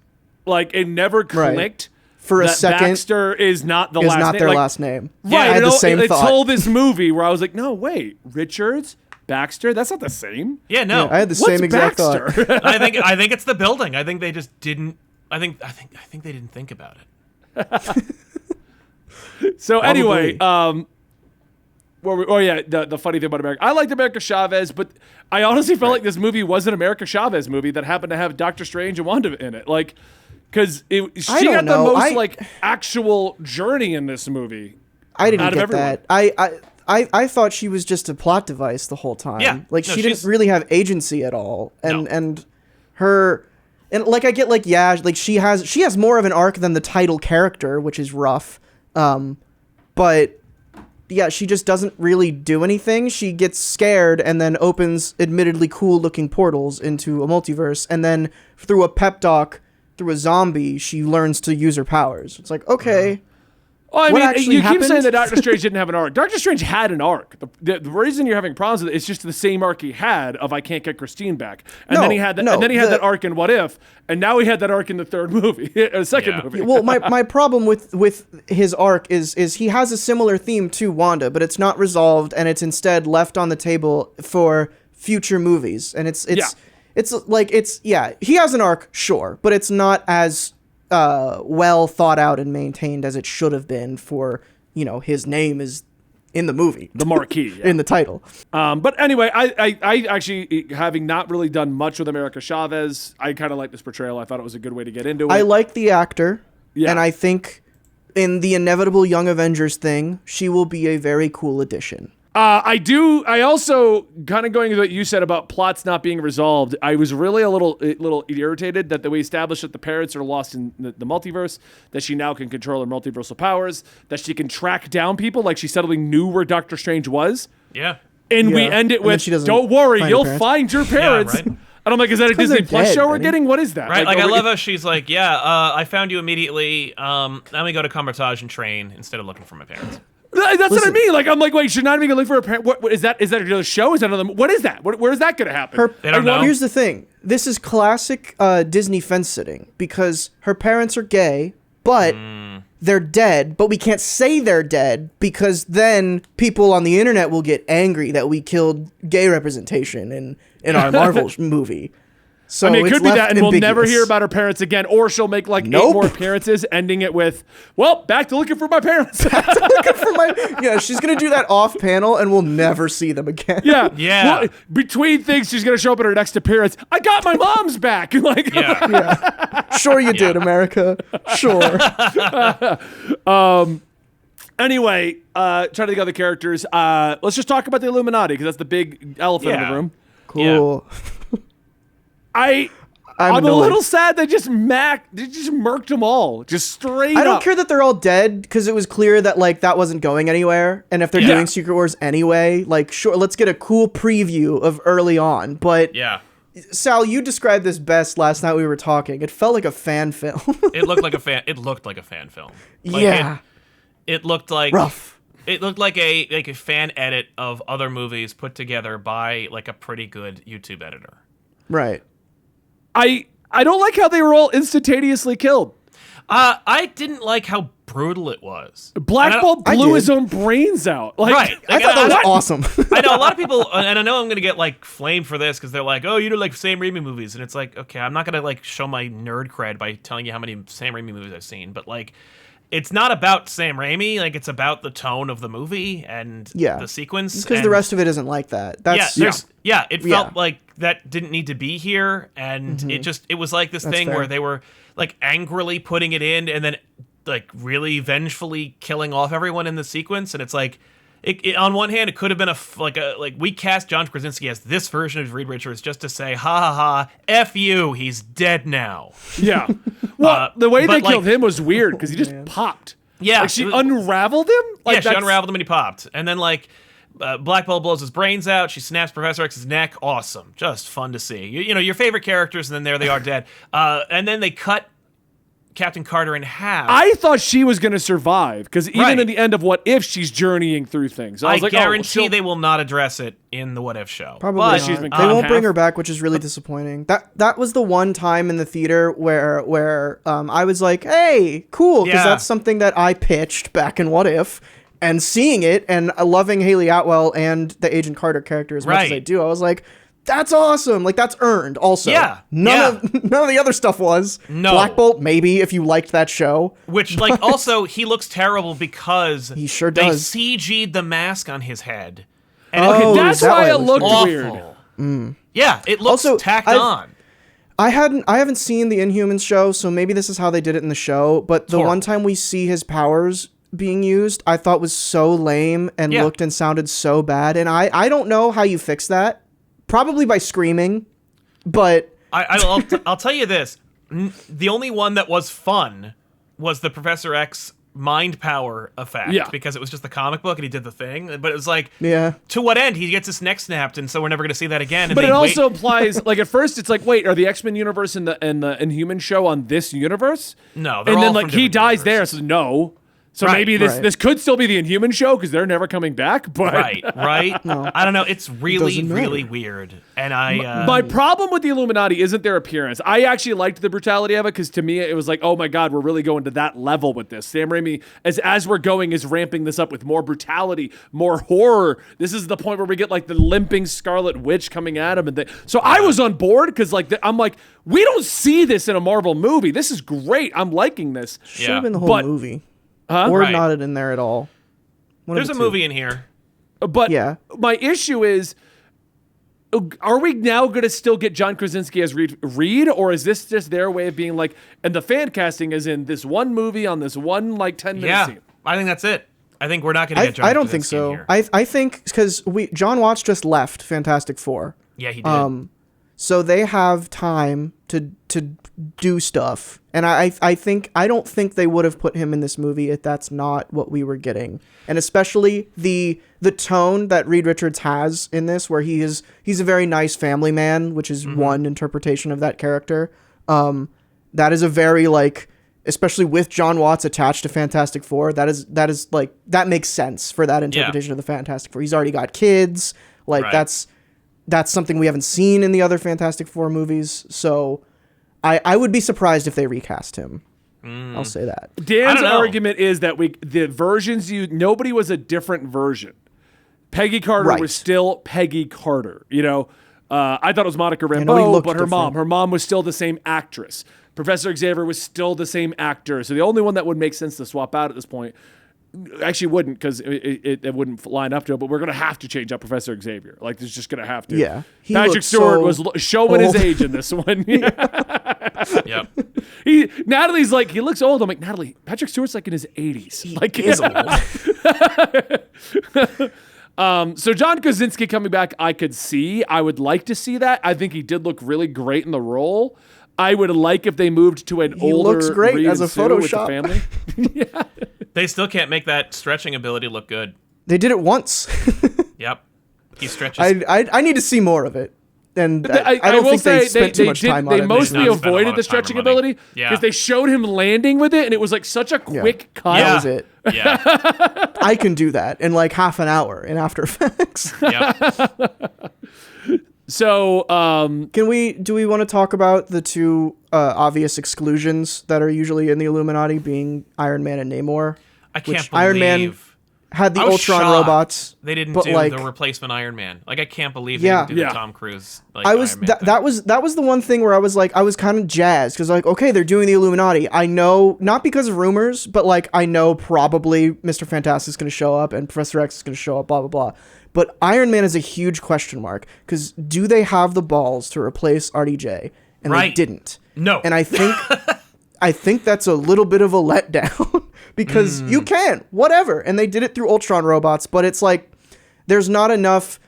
S1: like it never clicked
S3: for a
S1: that
S3: second.
S1: Baxter is not the last name.
S3: Is not their last name.
S1: Right.
S3: I had the same thought.
S1: Until this movie where I was like, no, wait, Richards? Baxter? That's not the same.
S2: Yeah, no.
S3: I had the same exact thought.
S2: I think it's the building. I think they just didn't. I think they didn't think about it.
S1: So anyway, the funny thing about America, I liked America Chavez, but I honestly felt like this movie was an America Chavez movie that happened to have Doctor Strange and Wanda in it, like, because she got the most actual journey in this movie.
S3: I didn't get that. I thought she was just a plot device the whole time.
S2: Yeah,
S3: she didn't really have agency at all, and her. And like I get she has more of an arc than the title character, which is rough. But yeah, she just doesn't really do anything. She gets scared and then opens admittedly cool looking portals into a multiverse, and then through a pep talk through a zombie, she learns to use her powers. It's like, okay.
S1: Well, I mean, you keep saying that Doctor Strange didn't have an arc. Doctor Strange had an arc. The reason you're having problems with it is just the same arc he had of I can't get Christine back, and then he had that arc in What If, and now he had that arc in the third movie, second movie.
S3: Well, my problem with his arc is he has a similar theme to Wanda, but it's not resolved, and it's instead left on the table for future movies, and he has an arc, sure, but it's not as well thought out and maintained as it should have been for, his name is in the movie.
S1: The marquee.
S3: In the title.
S1: But anyway, I actually, having not really done much with America Chavez, I kind of like this portrayal. I thought it was a good way to get into it.
S3: I like the actor.
S1: Yeah.
S3: And I think in the inevitable Young Avengers thing, she will be a very cool addition.
S1: I also, kind of going with what you said about plots not being resolved, I was really a little irritated that we established that the parents are lost in the multiverse, that she now can control her multiversal powers, that she can track down people, like she suddenly knew where Doctor Strange was.
S2: Yeah.
S1: And we end it with, don't worry, you'll find your parents.
S2: Yeah, right.
S1: And I'm like, is that a Disney Plus show we're getting? What is that?
S2: Right, I love how she's like, I found you immediately. Let me go to Comertage and train instead of looking for my parents.
S1: That's what I mean. Like, I'm like, wait, should not even look for a parent. What is that? Is that another show? Is that another? What is that? Where is that going to happen?
S2: They don't know.
S3: Here's the thing. This is classic Disney fence sitting because her parents are gay, but they're dead, but we can't say they're dead because then people on the internet will get angry that we killed gay representation in our Marvel movie. So
S1: I mean, it could be that, and we'll never
S3: ambiguous.
S1: hear about her parents again, or she'll make like 8 more appearances, ending it with, well, back to looking for my parents.
S3: She's going to do that off panel, and we'll never see them again.
S1: Yeah.
S2: Yeah.
S1: Well, between things, she's going to show up at her next appearance. I got my mom's back. Like,
S2: Yeah.
S3: Sure you did, America. Sure.
S1: Anyway, trying to think of other characters. Let's just talk about the Illuminati, because that's the big elephant in the room.
S3: Cool.
S1: I'm a little sad they just murked them all. Just straight up.
S3: I don't care that they're all dead, because it was clear that like that wasn't going anywhere. And if they're doing Secret Wars anyway, like sure, let's get a cool preview of early on. But Sal, you described this best last night we were talking. It felt like a fan film.
S2: It looked like a fan film. Like, it looked like
S3: rough.
S2: It looked like a fan edit of other movies put together by like a pretty good YouTube editor.
S3: Right.
S1: I don't like how they were all instantaneously killed.
S2: I didn't like how brutal it was.
S1: Black Bolt blew his own brains out. Like,
S2: right.
S3: I thought that was awesome.
S2: I know a lot of people, and I know I'm going to get like flamed for this because they're like, oh, you do like Sam Raimi movies. And it's like, okay, I'm not going to like show my nerd cred by telling you how many Sam Raimi movies I've seen. But like, it's not about Sam Raimi. Like, it's about the tone of the movie and the sequence.
S3: Because the rest of it isn't like that.
S2: It felt like that didn't need to be here. And it was like this thing where they were like angrily putting it in and then like really vengefully killing off everyone in the sequence. And it's like, it on one hand, it could have been like we cast John Krasinski as this version of Reed Richards just to say, ha ha ha, F you, he's dead now.
S1: Yeah. Well, the way they killed him was weird because he just popped.
S2: Yeah.
S1: Like she unraveled him? Like
S2: she unraveled him and he popped. And then like Black Bolt blows his brains out. She snaps Professor X's neck. Awesome. Just fun to see. You know, your favorite characters, and then there they are dead. And then they cut Captain Carter in half.
S1: I thought she was going to survive because even in the end of What If, she's journeying through things. I was like,
S2: guarantee they will not address it in the What If show.
S3: Probably not. They won't bring her back, which is really disappointing. That was the one time in the theater where I was like, hey, cool, because that's something that I pitched back in What If. And seeing it and loving Haley Atwell and the Agent Carter character as much as I do, I was like, that's awesome. Like, that's earned also.
S2: Yeah.
S3: None of the other stuff was.
S2: No.
S3: Black Bolt, maybe, if you liked that show.
S2: Which, like, also, he looks terrible because
S3: he sure does.
S2: They CG'd the mask on his head. And
S1: that's why it looked weird.
S2: Yeah, it looks also tacked on.
S3: I haven't seen the Inhumans show, so maybe this is how they did it in the show, but the one time we see his powers being used, I thought was so lame and looked and sounded so bad. And I don't know how you fix that. Probably by screaming, but
S2: I'll tell you this: the only one that was fun was the Professor X mind power effect, because it was just the comic book and he did the thing. But it was like, to what end? He gets his neck snapped, and so we're never going to see that again. And
S1: but it also implies, like, at first it's like, wait, are the X-Men universe and the Inhuman show on this universe?
S2: No,
S1: and then like he dies there, so no. So maybe this could still be the Inhuman show because they're never coming back. But
S2: right. No. I don't know. It's really weird. And
S1: my problem with the Illuminati isn't their appearance. I actually liked the brutality of it because to me it was like, oh my god, we're really going to that level with this. Sam Raimi, as we're going, is ramping this up with more brutality, more horror. This is the point where we get like the limping Scarlet Witch coming at him, so I was on board because I'm like, we don't see this in a Marvel movie. This is great. I'm liking this.
S3: Should have been the whole movie. Or not it in there at all.
S2: There's a movie in here.
S1: But my issue is, are we now going to still get John Krasinski as Reed, or is this just their way of being like, and the fan casting is in this one movie on this one like 10-minute scene?
S2: I think that's it. I think we're not going to get John Krasinski.
S3: I don't think so.
S2: Here.
S3: I think because John Watts just left Fantastic Four.
S2: Yeah, he did.
S3: So they have time to do stuff, and I don't think they would have put him in this movie if that's not what we were getting, and especially the tone that Reed Richards has in this, where he's a very nice family man, which is one interpretation of that character. That is a very like, especially with John Watts attached to Fantastic Four, that is like, that makes sense for that interpretation of the Fantastic Four. He's already got kids, like that's something we haven't seen in the other Fantastic Four movies, so I would be surprised if they recast him. I'll say that.
S1: Dan's argument is that the versions nobody was a different version. Peggy Carter was still Peggy Carter. You know, I thought it was Monica Rambeau, but her mom was still the same actress. Professor Xavier was still the same actor. So the only one that would make sense to swap out at this point actually wouldn't, because it wouldn't line up to it, but we're going to have to change up Professor Xavier. Like, it's just going to have to.
S3: Yeah.
S1: Patrick Stewart was showing his age in this one.
S2: Yep.
S1: Natalie's like, he looks old. I'm like, Natalie, Patrick Stewart's like in his 80s.
S3: He
S1: like,
S3: is
S1: old. So John Krasinski coming back, I could see. I would like to see that. I think he did look really great in the role. I would like if they moved to an older
S3: looks great
S1: Reed
S3: as a
S1: and Sue
S3: Photoshop.
S1: with the family. Yeah.
S2: They still can't make that stretching ability look good.
S3: They did it once.
S2: Yep. He stretches.
S3: I need to see more of it. And I don't think they spent too much time on it.
S1: They mostly avoided the stretching ability because they showed him landing with it, and it was like such a quick cut.
S3: That was it.
S2: Yeah.
S3: I can do that in like half an hour in After Effects.
S2: Yep.
S1: So,
S3: do we want to talk about the two obvious exclusions that are usually in the Illuminati, being Iron Man and Namor?
S2: I can't believe
S3: Iron Man had the Ultron
S2: shocked
S3: robots.
S2: They didn't
S3: but
S2: do
S3: like,
S2: the replacement Iron Man. Like, I can't believe they didn't do the Tom Cruise. Like,
S3: I was
S2: Iron Man
S3: that was the one thing where I was kind of jazzed, because like, okay, they're doing the Illuminati. I know, not because of rumors, but like I know probably Mr. Fantastic's going to show up and Professor X is going to show up. Blah blah blah. But Iron Man is a huge question mark, because do they have the balls to replace RDJ? And they didn't.
S2: No.
S3: And I think that's a little bit of a letdown, because you can, whatever. And they did it through Ultron robots, but it's like there's not enough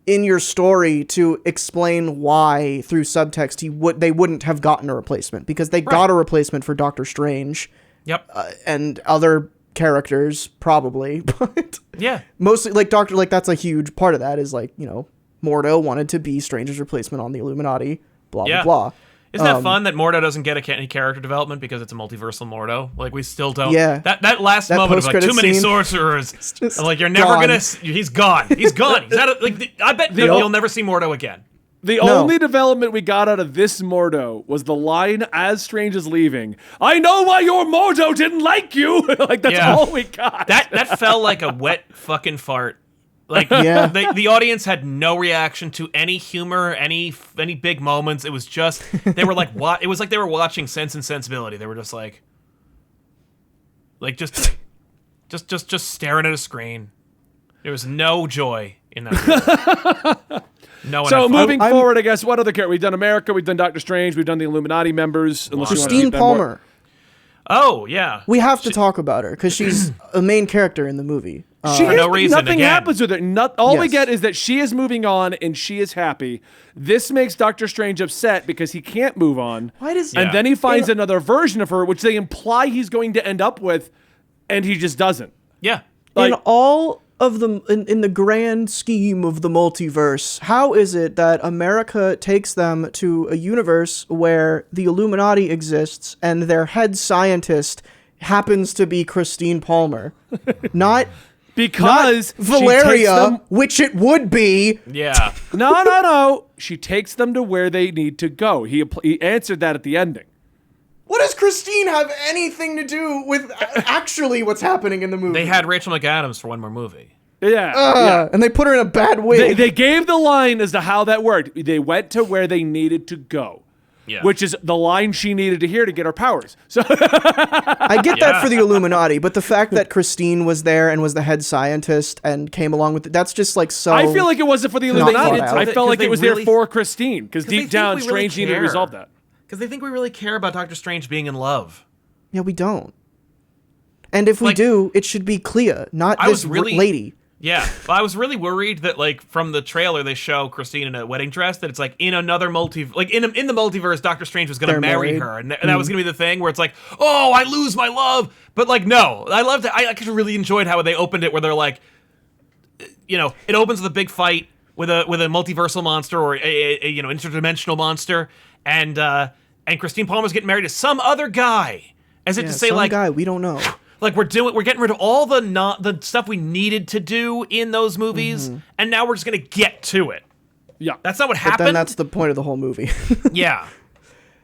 S3: in your story to explain why through subtext they wouldn't have gotten a replacement, because they got a replacement for Doctor Strange.
S2: Yep.
S3: And other characters probably, but mostly like that's a huge part of that is like, you know, Mordo wanted to be Strange's replacement on the Illuminati, blah blah blah.
S2: Isn't that fun that Mordo doesn't get any character development because it's a multiversal Mordo? Like, we still don't.
S3: Yeah.
S2: That last moment of like, too many sorcerers. Like, you're never gonna. He's gone. He's gone. I bet you'll never see Mordo again.
S1: The only development we got out of this Mordo was the line as Strange is leaving, "I know why your Mordo didn't like you." Like, that's all we got.
S2: That felt like a wet fucking fart. Like, the audience had no reaction to any humor, any big moments. It was just, they were like, what? It was like they were watching Sense and Sensibility. They were just like just staring at a screen. There was no joy in that movie. No.
S1: So moving forward, I guess, what other character? We've done America, we've done Doctor Strange, we've done the Illuminati members.
S3: Christine Palmer.
S2: Oh, yeah.
S3: We have to talk about her, because she's a main character in the movie.
S2: For no reason.
S1: Nothing happens with her. All we get is that she is moving on and she is happy. This makes Doctor Strange upset because he can't move on. And then he finds another version of her, which they imply he's going to end up with, and he just doesn't.
S2: Yeah.
S3: Like, in all of the in the grand scheme of the multiverse, how is it that America takes them to a universe where the Illuminati exists and their head scientist happens to be Christine Palmer? Not Valeria, which it would be.
S2: Yeah.
S1: No. She takes them to where they need to go. He answered that at the ending.
S3: What does Christine have anything to do with actually what's happening in the movie?
S2: They had Rachel McAdams for one more movie.
S1: Yeah.
S3: And they put her in a bad wig.
S1: They gave the line as to how that worked. They went to where they needed to go.
S2: Yeah.
S1: Which is the line she needed to hear to get her powers. So
S3: I get that for the Illuminati, but the fact that Christine was there and was the head scientist and came along with it, that's just like so.
S1: I feel like it wasn't for the Illuminati. I felt like it was there for Christine, because deep down, Strange needed to resolve that.
S2: Because they think we really care about Doctor Strange being in love.
S3: Yeah, we don't. And if we do, it should be Clea, not this lady.
S2: Yeah, well, I was really worried that, like, from the trailer they show Christine in a wedding dress, that it's like in another in the multiverse, Doctor Strange was going to marry her, and that was going to be the thing where it's like, oh, I lose my love, but like, no, I loved it. I actually really enjoyed how they opened it, where they're like, you know, it opens with a big fight with a multiversal monster or a interdimensional monster, and Christine Palmer's getting married to some other guy, as if to say, like,
S3: guy we don't know.
S2: Like, we're getting rid of all the stuff we needed to do in those movies, and now we're just gonna get to it.
S1: Yeah,
S2: that's not what happened.
S3: But then that's the point of the whole movie.
S2: Yeah.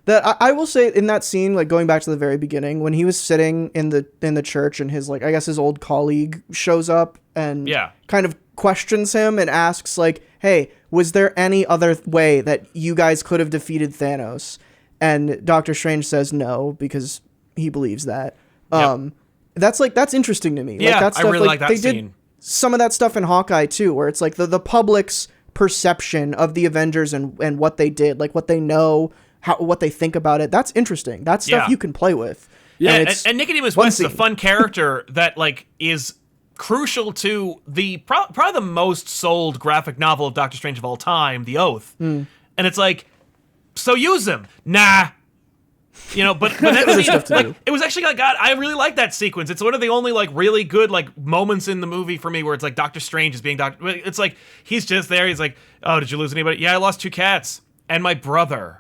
S3: That I will say in that scene, like going back to the very beginning, when he was sitting in the church and his like I guess his old colleague shows up and kind of questions him and asks like, "Hey, was there any other way that you guys could have defeated Thanos?" And Doctor Strange says no because he believes that. That's interesting to me.
S2: Yeah,
S3: like, that stuff,
S2: I really like that
S3: they
S2: scene.
S3: did some of that stuff in Hawkeye too, where it's like the public's perception of the Avengers and what they did, like what they know, what they think about it. That's interesting. That's stuff you can play with.
S2: Yeah, and Nicodemus West is a fun character that like is crucial to the probably the most sold graphic novel of Doctor Strange of all time, The Oath. And it's like, so use him. Nah. You know, but that scene, like, it was actually like, God, I really like that sequence. It's one of the only like really good like moments in the movie for me where it's like Doctor Strange is being Doctor. It's like he's just there. He's like, oh, did you lose anybody? Yeah, I lost 2 cats and my brother.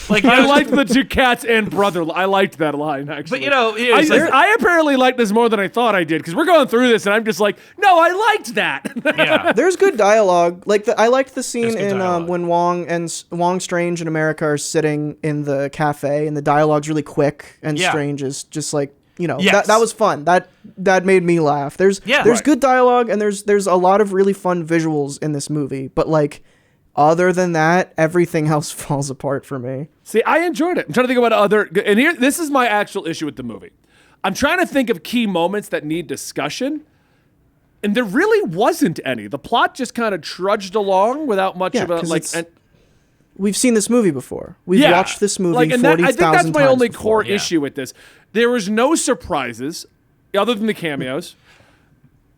S2: Like,
S1: I liked the 2 cats and brother. I liked that line actually.
S2: But you know,
S1: I apparently liked this more than I thought I did because we're going through this and I'm just like, no, I liked that.
S2: Yeah,
S3: there's good dialogue. Like I liked the scene in when Wong, Strange, and America are sitting in the cafe and the dialogue's really quick and Strange is just like, you know, that was fun. That made me laugh. There's good dialogue and there's a lot of really fun visuals in this movie, but like. Other than that, everything else falls apart for me.
S1: See, I enjoyed it. I'm trying to think about and here, this is my actual issue with the movie. I'm trying to think of key moments that need discussion, and there really wasn't any. The plot just kind of trudged along without much of a like.
S3: We've seen this movie before. We've watched this movie 40,000 times.
S1: I think that's my only
S3: before.
S1: core issue with this. There was no surprises other than the cameos.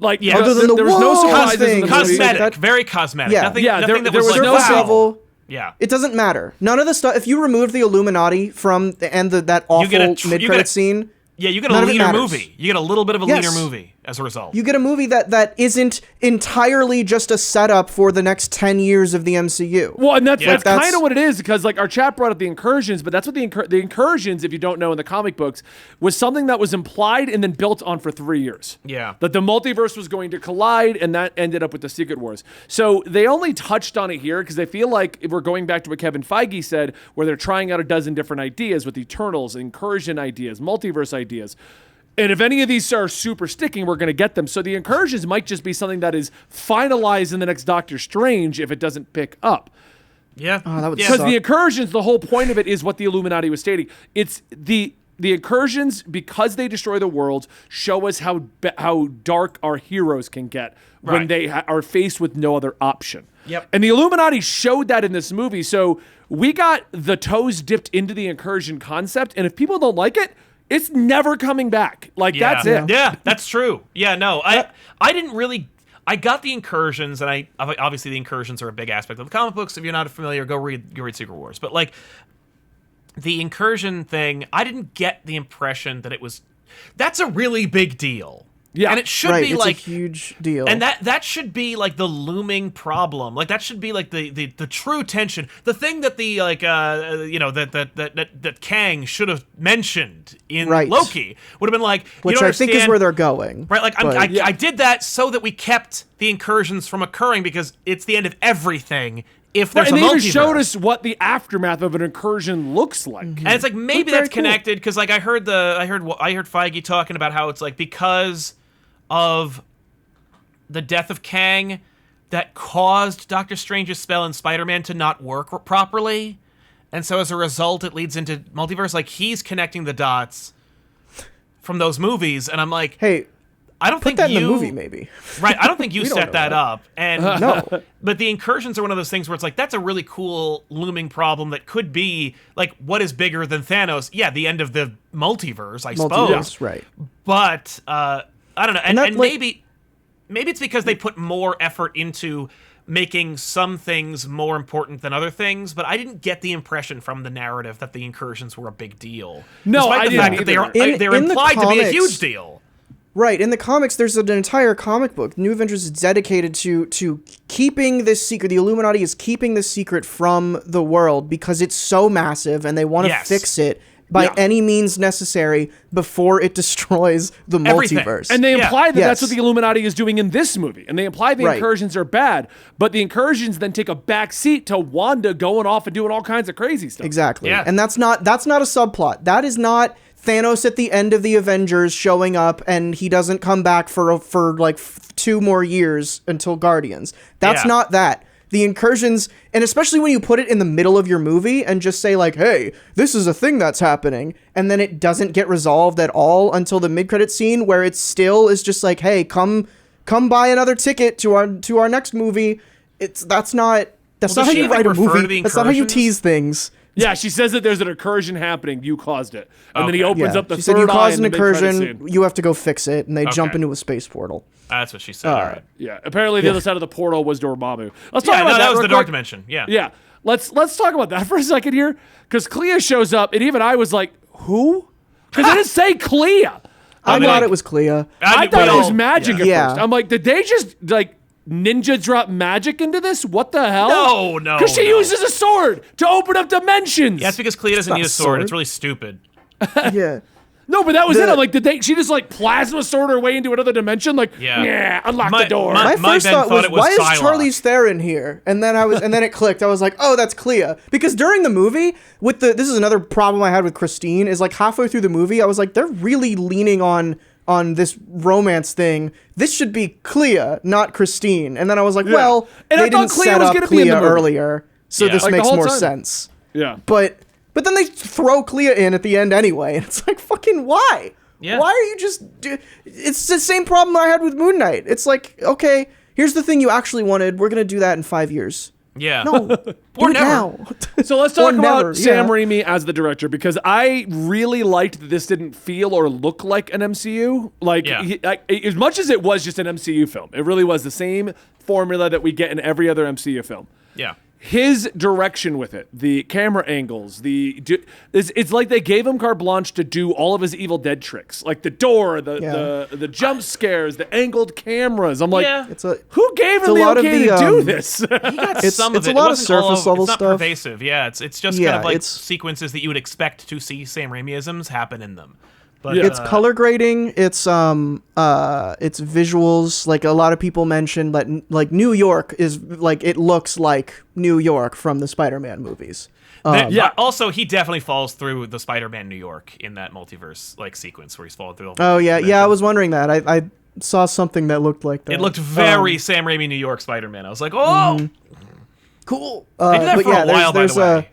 S1: Like,
S3: other than
S1: there was no surprises in the movie.
S2: Cosmetic, very cosmetic.
S3: Yeah.
S2: Nothing that
S1: there
S2: was
S1: was
S2: like,
S1: no
S3: level.
S2: Yeah.
S3: It doesn't matter. None of the stuff. If you removed the Illuminati from that awful mid-credit scene.
S2: Yeah, you get a leaner movie. You get a little bit of a leaner movie as a result.
S3: You get a movie that isn't entirely just a setup for the next 10 years of the MCU.
S1: Well, and that's kind of what it is, because like our chat brought up the Incursions, but that's what the Incursions, if you don't know in the comic books, was something that was implied and then built on for 3 years.
S2: Yeah.
S1: That the multiverse was going to collide, and that ended up with the Secret Wars. So they only touched on it here because they feel like we're going back to what Kevin Feige said, where they're trying out a dozen different ideas with Eternals, Incursion ideas, multiverse ideas. And if any of these are super sticking, we're going to get them. So the Incursions might just be something that is finalized in the next Doctor Strange if it doesn't pick up.
S2: Yeah.
S3: Oh, that would
S1: Because
S3: suck.
S1: the Incursions, the whole point of it is what the Illuminati was stating. It's the Incursions, because they destroy the world, show us how dark our heroes can get when they are faced with no other option.
S2: Yep.
S1: And the Illuminati showed that in this movie. So we got the toes dipped into the Incursion concept, and if people don't like it, it's never coming back. Like, that's it.
S2: Yeah, that's true. Yeah, no, I didn't really... I got the Incursions, and obviously the Incursions are a big aspect of the comic books. If you're not familiar, go read Secret Wars. But, like, the Incursion thing, I didn't get the impression that it was... That's a really big deal.
S1: Yeah.
S2: And it should be
S3: it's
S2: like
S3: a huge deal.
S2: And that should be like the looming problem. Like that should be like the true tension. The thing that the like that Kang should have mentioned in Loki would have been like,
S3: which I think is where they're going.
S2: Right, like I did that so that we kept the Incursions from occurring because it's the end of everything. If there's
S1: and
S2: a
S1: they even
S2: multiverse.
S1: showed us what the aftermath of an Incursion looks like.
S2: And it's like maybe that's connected because like I heard Feige talking about how it's like because of the death of Kang that caused Doctor Strange's spell in Spider-Man to not work properly. And so as a result, it leads into multiverse. Like, he's connecting the dots from those movies. And I'm like,
S3: hey,
S2: I don't think
S3: that in the movie, maybe.
S2: Right, I don't think you set that up. And
S3: no.
S2: But the Incursions are one of those things where it's like, that's a really cool looming problem that could be, like, what is bigger than Thanos? Yeah, the end of the multiverse, I suppose.
S3: Right.
S2: But, I don't know, and maybe it's because they put more effort into making some things more important than other things, but I didn't get the impression from the narrative that the Incursions were a big deal.
S1: No,
S2: despite
S1: I
S2: the
S1: didn't
S2: fact that they're implied to be a huge deal.
S3: Right, in the comics, there's an entire comic book. New Avengers is dedicated to keeping this secret. The Illuminati is keeping this secret from the world because it's so massive, and they want to fix it. by any means necessary before it destroys the
S2: Everything.
S3: multiverse.
S1: And they imply that that's
S3: Yes.
S1: what the Illuminati is doing in this movie. And they imply the incursions are bad, but the incursions then take a back seat to Wanda going off and doing all kinds of crazy stuff.
S3: Exactly.
S2: Yeah.
S3: And that's not a subplot. That is not Thanos at the end of the Avengers showing up and he doesn't come back for 2 more years until Guardians. That's not that. The incursions, and especially when you put it in the middle of your movie and just say like, hey, this is a thing that's happening, and then it doesn't get resolved at all until the mid-credit scene where it still is just like, hey, come buy another ticket to our next movie. That's not how you write a movie. That's not how you tease things.
S1: Yeah, she says that there's an incursion happening. You caused it. And then he opens up the
S3: she
S1: third
S3: said, you
S1: eye
S3: caused
S1: in
S3: an
S1: the mid-credit
S3: incursion,
S1: scene.
S3: you have to go fix it, and they jump
S2: Okay.
S3: into a space portal.
S2: That's what she said. All right.
S1: Yeah, apparently the other side of the portal was Dormammu. Let's talk
S2: Yeah,
S1: about
S2: no, that was
S1: real
S2: the
S1: quick.
S2: dark dimension. Yeah.
S1: Yeah, let's talk about that for a second here, because Clea shows up, and even I was like, who? Because I didn't say Clea.
S3: I
S2: they
S3: thought
S2: like-
S3: it was Clea.
S1: I thought it was magic at
S3: Yeah.
S1: first. I'm like, did they just like ninja drop magic into this? What the hell?
S2: No.
S1: Because she uses a sword to open up dimensions.
S2: Yeah, it's because Clea doesn't
S3: not
S2: need
S3: a
S2: a sword.
S3: sword.
S2: It's really stupid.
S3: Yeah.
S1: No, but that was
S3: The-
S1: it. I'm like, she just like plasma sword her way into another dimension? Like,
S2: Yeah.
S1: unlock
S2: My-
S1: the door.
S2: my-
S3: My first
S2: Ben
S3: thought
S2: thought
S3: was,
S2: it was
S3: why is
S2: Psylocke.
S3: Charlize Theron here? And then it clicked. I was like, oh, that's Clea. Because during the movie, this is another problem I had with Christine, is like halfway through the movie, I was like, they're really leaning on this romance thing. This should be Clea, not Christine. And then I was like, well,
S1: And I
S3: they
S1: thought
S3: didn't
S1: Clea
S3: set
S1: was
S3: up
S1: gonna be in
S3: Clea
S1: the movie.
S3: earlier, so
S2: Yeah.
S3: this
S1: Like, the
S3: makes
S1: whole
S3: more
S1: time.
S3: sense.
S1: Yeah.
S3: But then they throw Clea in at the end anyway, and it's like, fucking why?
S2: Yeah.
S3: Why are you just... It's the same problem I had with Moon Knight. It's like, okay, here's the thing you actually wanted. We're going to do that in 5 years.
S2: Yeah.
S3: No, do
S2: Or
S3: it
S2: never.
S3: now.
S1: So let's
S3: Or
S1: talk about
S3: never,
S1: Sam
S3: yeah.
S1: Raimi as the director, because I really liked that this didn't feel or look like an MCU. Like,
S2: Yeah.
S1: as much as it was just an MCU film, it really was the same formula that we get in every other MCU film.
S2: Yeah.
S1: His direction with it, the camera angles, it's like they gave him carte blanche to do all of his Evil Dead tricks, like the door, the jump scares, the angled cameras. I'm like,
S2: Yeah.
S1: who gave him
S3: a
S1: the
S3: lot of
S1: okay
S3: the,
S1: to do this?
S2: He got
S3: It's-
S2: some
S3: it's
S2: of
S3: a
S2: it.
S3: lot
S2: It
S3: of
S2: wasn't all
S3: surface level
S2: it's not
S3: stuff.
S2: pervasive. Yeah, it's just
S3: Yeah,
S2: kind of like
S3: it's-
S2: sequences that you would expect to see Sam Raimi-isms happen in them. But
S1: Yeah.
S3: It's color grading. It's visuals. Like a lot of people mentioned that like New York is like it looks like New York from the Spider-Man movies.
S1: Yeah.
S2: Also, he definitely falls through the Spider-Man New York in that multiverse like sequence where he's falling through.
S3: Oh yeah. I was wondering that. I saw something that looked like that.
S2: It looked very Sam Raimi New York Spider-Man. I was like, oh,
S3: cool.
S2: they did that
S3: but
S2: for
S3: yeah,
S2: a while, by
S3: there's
S2: the way.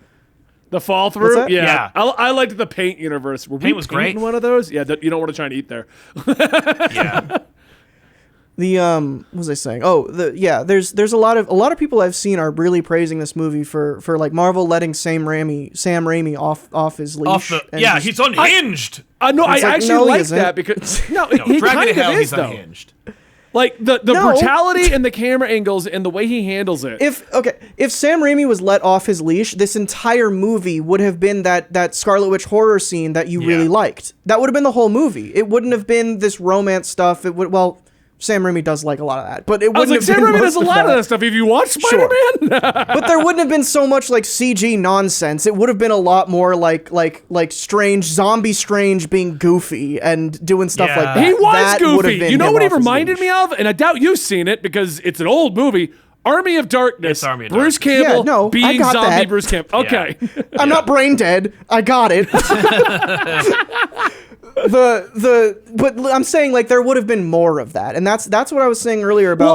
S1: The fall through?
S3: What's that?
S1: Yeah.
S2: Yeah.
S1: I liked the paint universe. Were we
S2: Paint was
S1: painting
S2: great.
S1: one of those? Yeah, you don't want to try and eat there.
S2: Yeah.
S3: The what was I saying? Oh, there's a lot of people I've seen are really praising this movie for like Marvel letting Sam Raimi off his leash. and
S2: Yeah,
S3: just-
S2: he's unhinged.
S1: No, I
S3: It's like,
S1: actually
S3: no, he
S1: like
S3: isn't.
S1: that because
S2: No,
S1: he
S2: Dragon
S1: kind
S2: to Hell,
S1: of is
S2: he's
S1: though.
S2: unhinged.
S1: Like the
S3: No.
S1: brutality and the camera angles and the way he handles it.
S3: If Sam Raimi was let off his leash, this entire movie would have been that Scarlet Witch horror scene that you really liked. That would have been the whole movie. It wouldn't have been this romance stuff. It would Sam Raimi does like a lot of that, but it
S1: I was
S3: wouldn't
S1: like,
S3: have
S1: Sam
S3: been
S1: Raimi
S3: most
S1: does a lot of that stuff. If you watch Spider-Man,
S3: But there wouldn't have been so much like CG nonsense. It would have been a lot more like zombie Strange being goofy and doing stuff
S2: Yeah.
S3: like that.
S1: he was
S3: That would have
S1: goofy.
S3: been
S1: You know
S3: him
S1: what he
S3: off his
S1: reminded
S3: leash.
S1: me of? And I doubt you've seen it because it's an old movie. Army of Darkness.
S2: It's Army of
S1: Bruce
S2: Darkness.
S1: Campbell
S3: Yeah, no, I
S1: being
S3: got
S1: zombie
S3: that.
S1: Bruce Campbell. Okay.
S3: I'm not brain dead. I got it. But I'm saying like there would have been more of that, and that's what I was saying earlier about.
S1: Well,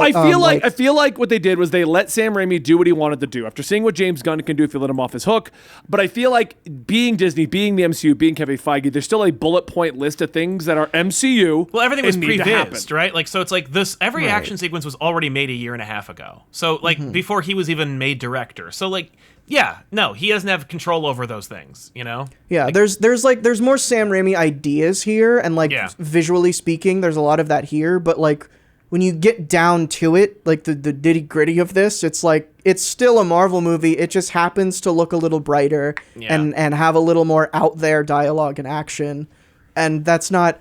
S1: I feel like what they did was they let Sam Raimi do what he wanted to do after seeing what James Gunn can do if you let him off his hook. But I feel like being Disney, being the MCU, being Kevin Feige, there's still a bullet point list of things that are MCU.
S2: Well, everything was
S1: and need to happen.
S2: prevised, right? Like, so it's like this. Every action sequence was already made a year and a half ago. So, like, before he was even made director. So, like, yeah, no, he doesn't have control over those things. You know?
S3: Yeah, there's more Sam Raimi ideas here, and like
S2: Yeah.
S3: visually speaking, there's a lot of that here. But like when you get down to it, like the nitty gritty of this, it's like it's still a Marvel movie. It just happens to look a little brighter and have a little more out there dialogue and action, and that's not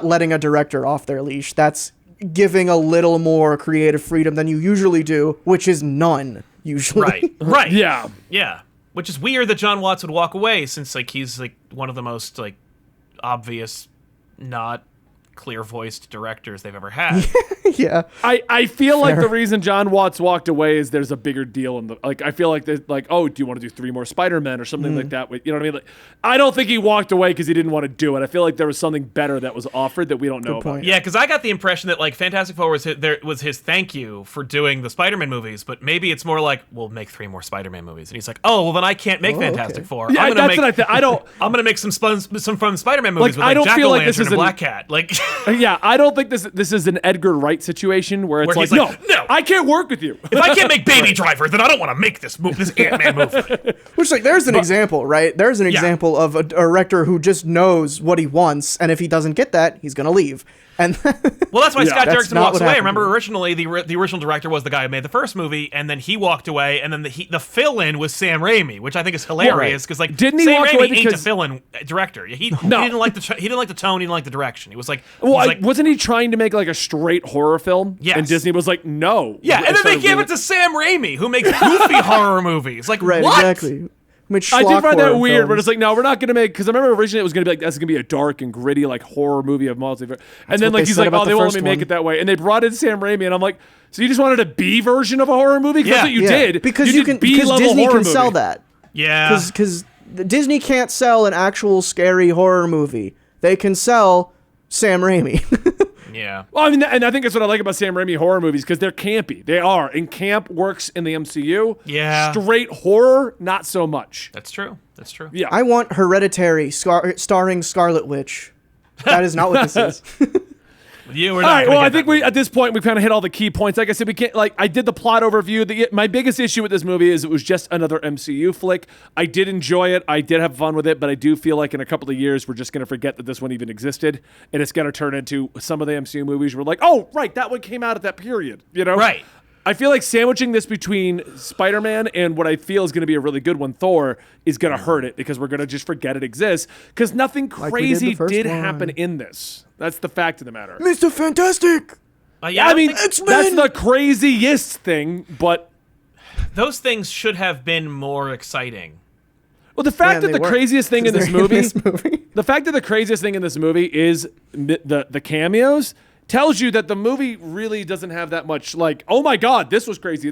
S3: letting a director off their leash. That's giving a little more creative freedom than you usually do, which is none usually.
S2: Right.
S1: Yeah.
S2: Yeah. which is weird that John Watts would walk away, since like he's like one of the most like obvious, not clear-voiced directors they've ever had.
S3: Yeah.
S1: I feel like the reason John Watts walked away is there's a bigger deal in the like. I feel like there's like, oh, do you want to do 3 more Spider-Men or something like that? You know what I mean? Like, I don't think he walked away because he didn't want to do it. I feel like there was something better that was offered that we don't know about.
S2: Yeah, because I got the impression that like Fantastic Four was his thank you for doing the Spider-Man movies, but maybe it's more like, we'll make 3 more Spider-Man movies, and he's like, oh, well then I can't make Fantastic Four.
S1: Yeah,
S2: I'm gonna
S1: that's what I think. I don't.
S2: I'm gonna make some fun Spider-Man movies with
S1: I
S2: like
S1: don't feel like this
S2: Jack-O-Lantern
S1: is
S2: and Black Cat. Like,
S1: yeah, I don't think this is an Edgar Wright situation where it's
S2: Where he's
S1: like,
S2: like,
S1: no, I can't work with you.
S2: if I can't make Baby Driver, then I don't want to make this Ant-Man movie.
S3: Which, like, there's an example, right? There's an example of a director who just knows what he wants, and if he doesn't get that, he's gonna leave. And
S2: well, that's why Scott
S3: That's
S2: Derrickson
S3: not
S2: walks
S3: what
S2: away.
S3: happened
S2: Remember,
S3: here.
S2: originally the original director was the guy who made the first movie, and then he walked away, and then the fill-in was Sam Raimi, which I think is hilarious because like
S1: Didn't he
S2: Sam
S1: walk
S2: Raimi
S1: away
S2: ain't a
S1: because-
S2: fill-in director. He didn't like the he didn't like the tone, he didn't like the direction. He was like,
S1: Well,
S2: like
S1: wasn't he trying to make like a straight horror film?
S2: Yes.
S1: And Disney was like, no.
S2: yeah, and then they gave it to Sam Raimi, who makes goofy horror movies. Like
S3: right,
S2: what?
S3: exactly.
S1: I did find that weird, but it's like, no, we're not going to make, because I remember originally it was going to be like, that's going to be a dark and gritty, like, horror movie of Multiverse. And then,
S3: what
S1: like,
S3: they
S1: he's
S3: said
S1: like,
S3: about
S1: oh,
S3: the
S1: they won't let
S3: first
S1: me make
S3: one.
S1: it that way. And they brought in Sam Raimi, and I'm like, so you just wanted a B version of a horror movie? Because
S2: Yeah.
S1: that's what you
S3: Yeah,
S1: did.
S3: because
S1: you did
S3: because
S1: B-level
S3: Disney
S1: horror
S3: can sell
S1: movie.
S3: that.
S2: Yeah,
S3: Because Disney can't sell an actual scary horror movie. They can sell Sam Raimi.
S2: yeah.
S1: Well, I mean, and I think that's what I like about Sam Raimi horror movies, because they're campy. They are. And camp works in the MCU.
S2: Yeah.
S1: Straight horror, not so much.
S2: That's true. That's true.
S1: Yeah.
S3: I want Hereditary starring Scarlet Witch. That is not what this is.
S2: You were
S1: All
S2: not
S1: right.
S2: gonna
S1: Well, I
S2: get
S1: think
S2: that
S1: at this point we've kind of hit all the key points. Like I said, we can't. Like I did the plot overview. My biggest issue with this movie is it was just another MCU flick. I did enjoy it. I did have fun with it, but I do feel like in a couple of years we're just going to forget that this one even existed, and it's going to turn into some of the MCU movies. We're like, oh, right, that one came out at that period. You know,
S2: Right.
S1: I feel like sandwiching this between Spider-Man and what I feel is going to be a really good one, Thor, is going to hurt it because we're going to just forget it exists because nothing
S3: we did
S1: crazy
S3: the first
S1: did
S3: one.
S1: happen in this. That's the fact of the matter.
S3: Mr. Fantastic!
S2: Yeah,
S1: I mean,
S3: X-Men!
S1: that's the craziest thing, but
S2: those things should have been more exciting.
S1: well, the fact
S3: Man,
S1: that
S3: they
S1: the
S3: weren't,
S1: craziest thing in
S3: 'cause
S1: this
S3: they're
S1: movie, the fact that the craziest thing in this movie is the cameos tells you that the movie really doesn't have that much like, oh my God, this was crazy,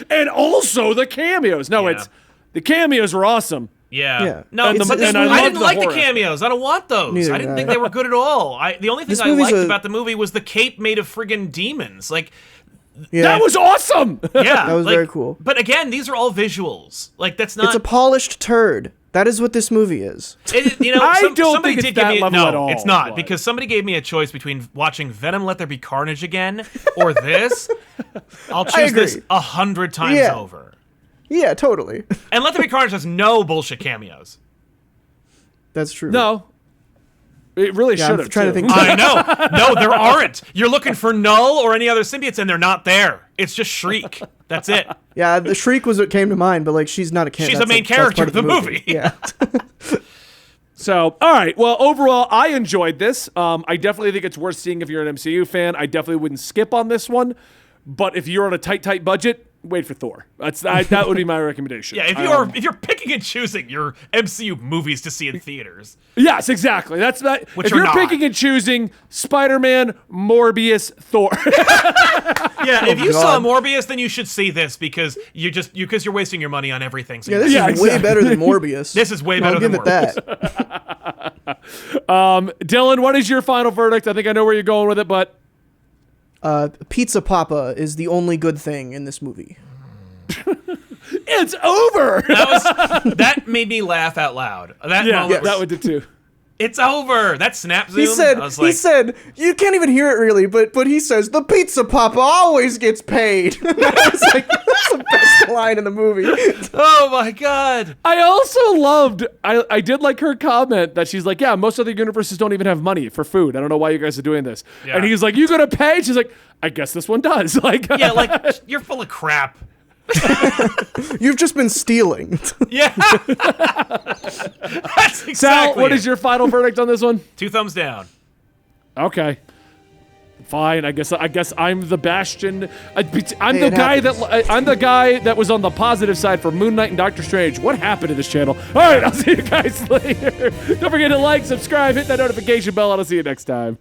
S1: and also the cameos. No,
S2: Yeah.
S1: it's the cameos were awesome.
S2: Yeah.
S3: Yeah.
S2: No,
S1: And
S2: but
S1: and I
S2: I
S1: loved
S2: didn't
S1: the
S2: like the
S1: horror.
S2: cameos. I don't want those.
S3: Neither
S2: I
S3: did
S2: didn't
S3: I.
S2: think they were good at all. The only thing
S3: This
S2: I
S3: movie's
S2: liked
S3: a-
S2: about the movie was the cape made of friggin' demons. Like,
S3: Yeah.
S1: That was awesome.
S2: yeah.
S3: That was
S2: like,
S3: very cool.
S2: But again, these are all visuals. Like, that's not...
S3: It's a polished turd. That is what this movie is.
S2: You know,
S1: I don't
S2: somebody
S1: think it's
S2: did give
S1: that
S2: me
S1: level
S2: no,
S1: at all,
S2: it's not
S1: but-
S2: because somebody gave me a choice between watching Venom: Let There Be Carnage again or this. I'll choose this
S3: agree.
S2: 100 times
S3: Yeah.
S2: over.
S3: Yeah, totally.
S2: And Let There Be Carnage has no bullshit cameos.
S3: That's true.
S1: No, it really
S3: Yeah,
S1: should
S3: I'm
S1: have.
S3: trying to think-
S2: I know. No, there aren't. You're looking for Null or any other symbiotes, and they're not there. It's just Shriek. That's it.
S3: Yeah, the Shriek was what came to mind, but like she's not a kid.
S2: She's
S3: That's
S2: the main
S3: like- that's
S2: character
S3: part
S2: of the movie.
S3: Yeah.
S1: So, all right. Well, overall, I enjoyed this. I definitely think it's worth seeing if you're an MCU fan. I definitely wouldn't skip on this one. But if you're on a tight budget, wait for Thor. That would be my recommendation.
S2: Yeah, if you're picking and choosing your MCU movies to see in theaters.
S1: Yes, exactly. That's that.
S2: Which
S1: if
S2: you're
S1: you're
S2: not.
S1: picking and choosing Spider-Man, Morbius, Thor.
S2: Yeah, if you saw
S3: God.
S2: Morbius, then you should see this because you're wasting your money on everything. So
S3: Yeah, this
S1: Yeah,
S3: is way
S1: exactly.
S3: better than Morbius.
S2: This is way
S3: I'll
S2: better
S3: give
S2: than
S3: it that.
S1: Dylan, what is your final verdict? I think I know where you're going with it, but
S3: Pizza Papa is the only good thing in this movie.
S1: it's over.
S2: That made me laugh out loud. That
S1: Yeah,
S2: moment was,
S1: that would do too.
S2: it's over. That snap zoom.
S3: He said,
S2: I was like,
S3: you can't even hear it really, but he says, the Pizza Papa always gets paid. I was like, that's the best line in the movie.
S2: oh my god.
S1: I also loved, I did like her comment that she's like, yeah, most other universes don't even have money for food. I don't know why you guys are doing this.
S2: Yeah.
S1: And he's like, you gonna pay? She's like, I guess this one does. Like,
S2: Yeah, like you're full of crap.
S3: You've just been stealing.
S2: Yeah. That's exactly.
S1: Sal, what
S2: it.
S1: is your final verdict on this one?
S2: 2 thumbs down?
S1: Okay. Fine, I guess I'm the bastion. I'm
S3: Hey,
S1: the guy
S3: happens.
S1: I'm the guy that was on the positive side for Moon Knight and Doctor Strange. What happened to this channel? All right, I'll see you guys later. Don't forget to like, subscribe, hit that notification bell, and I'll see you next time.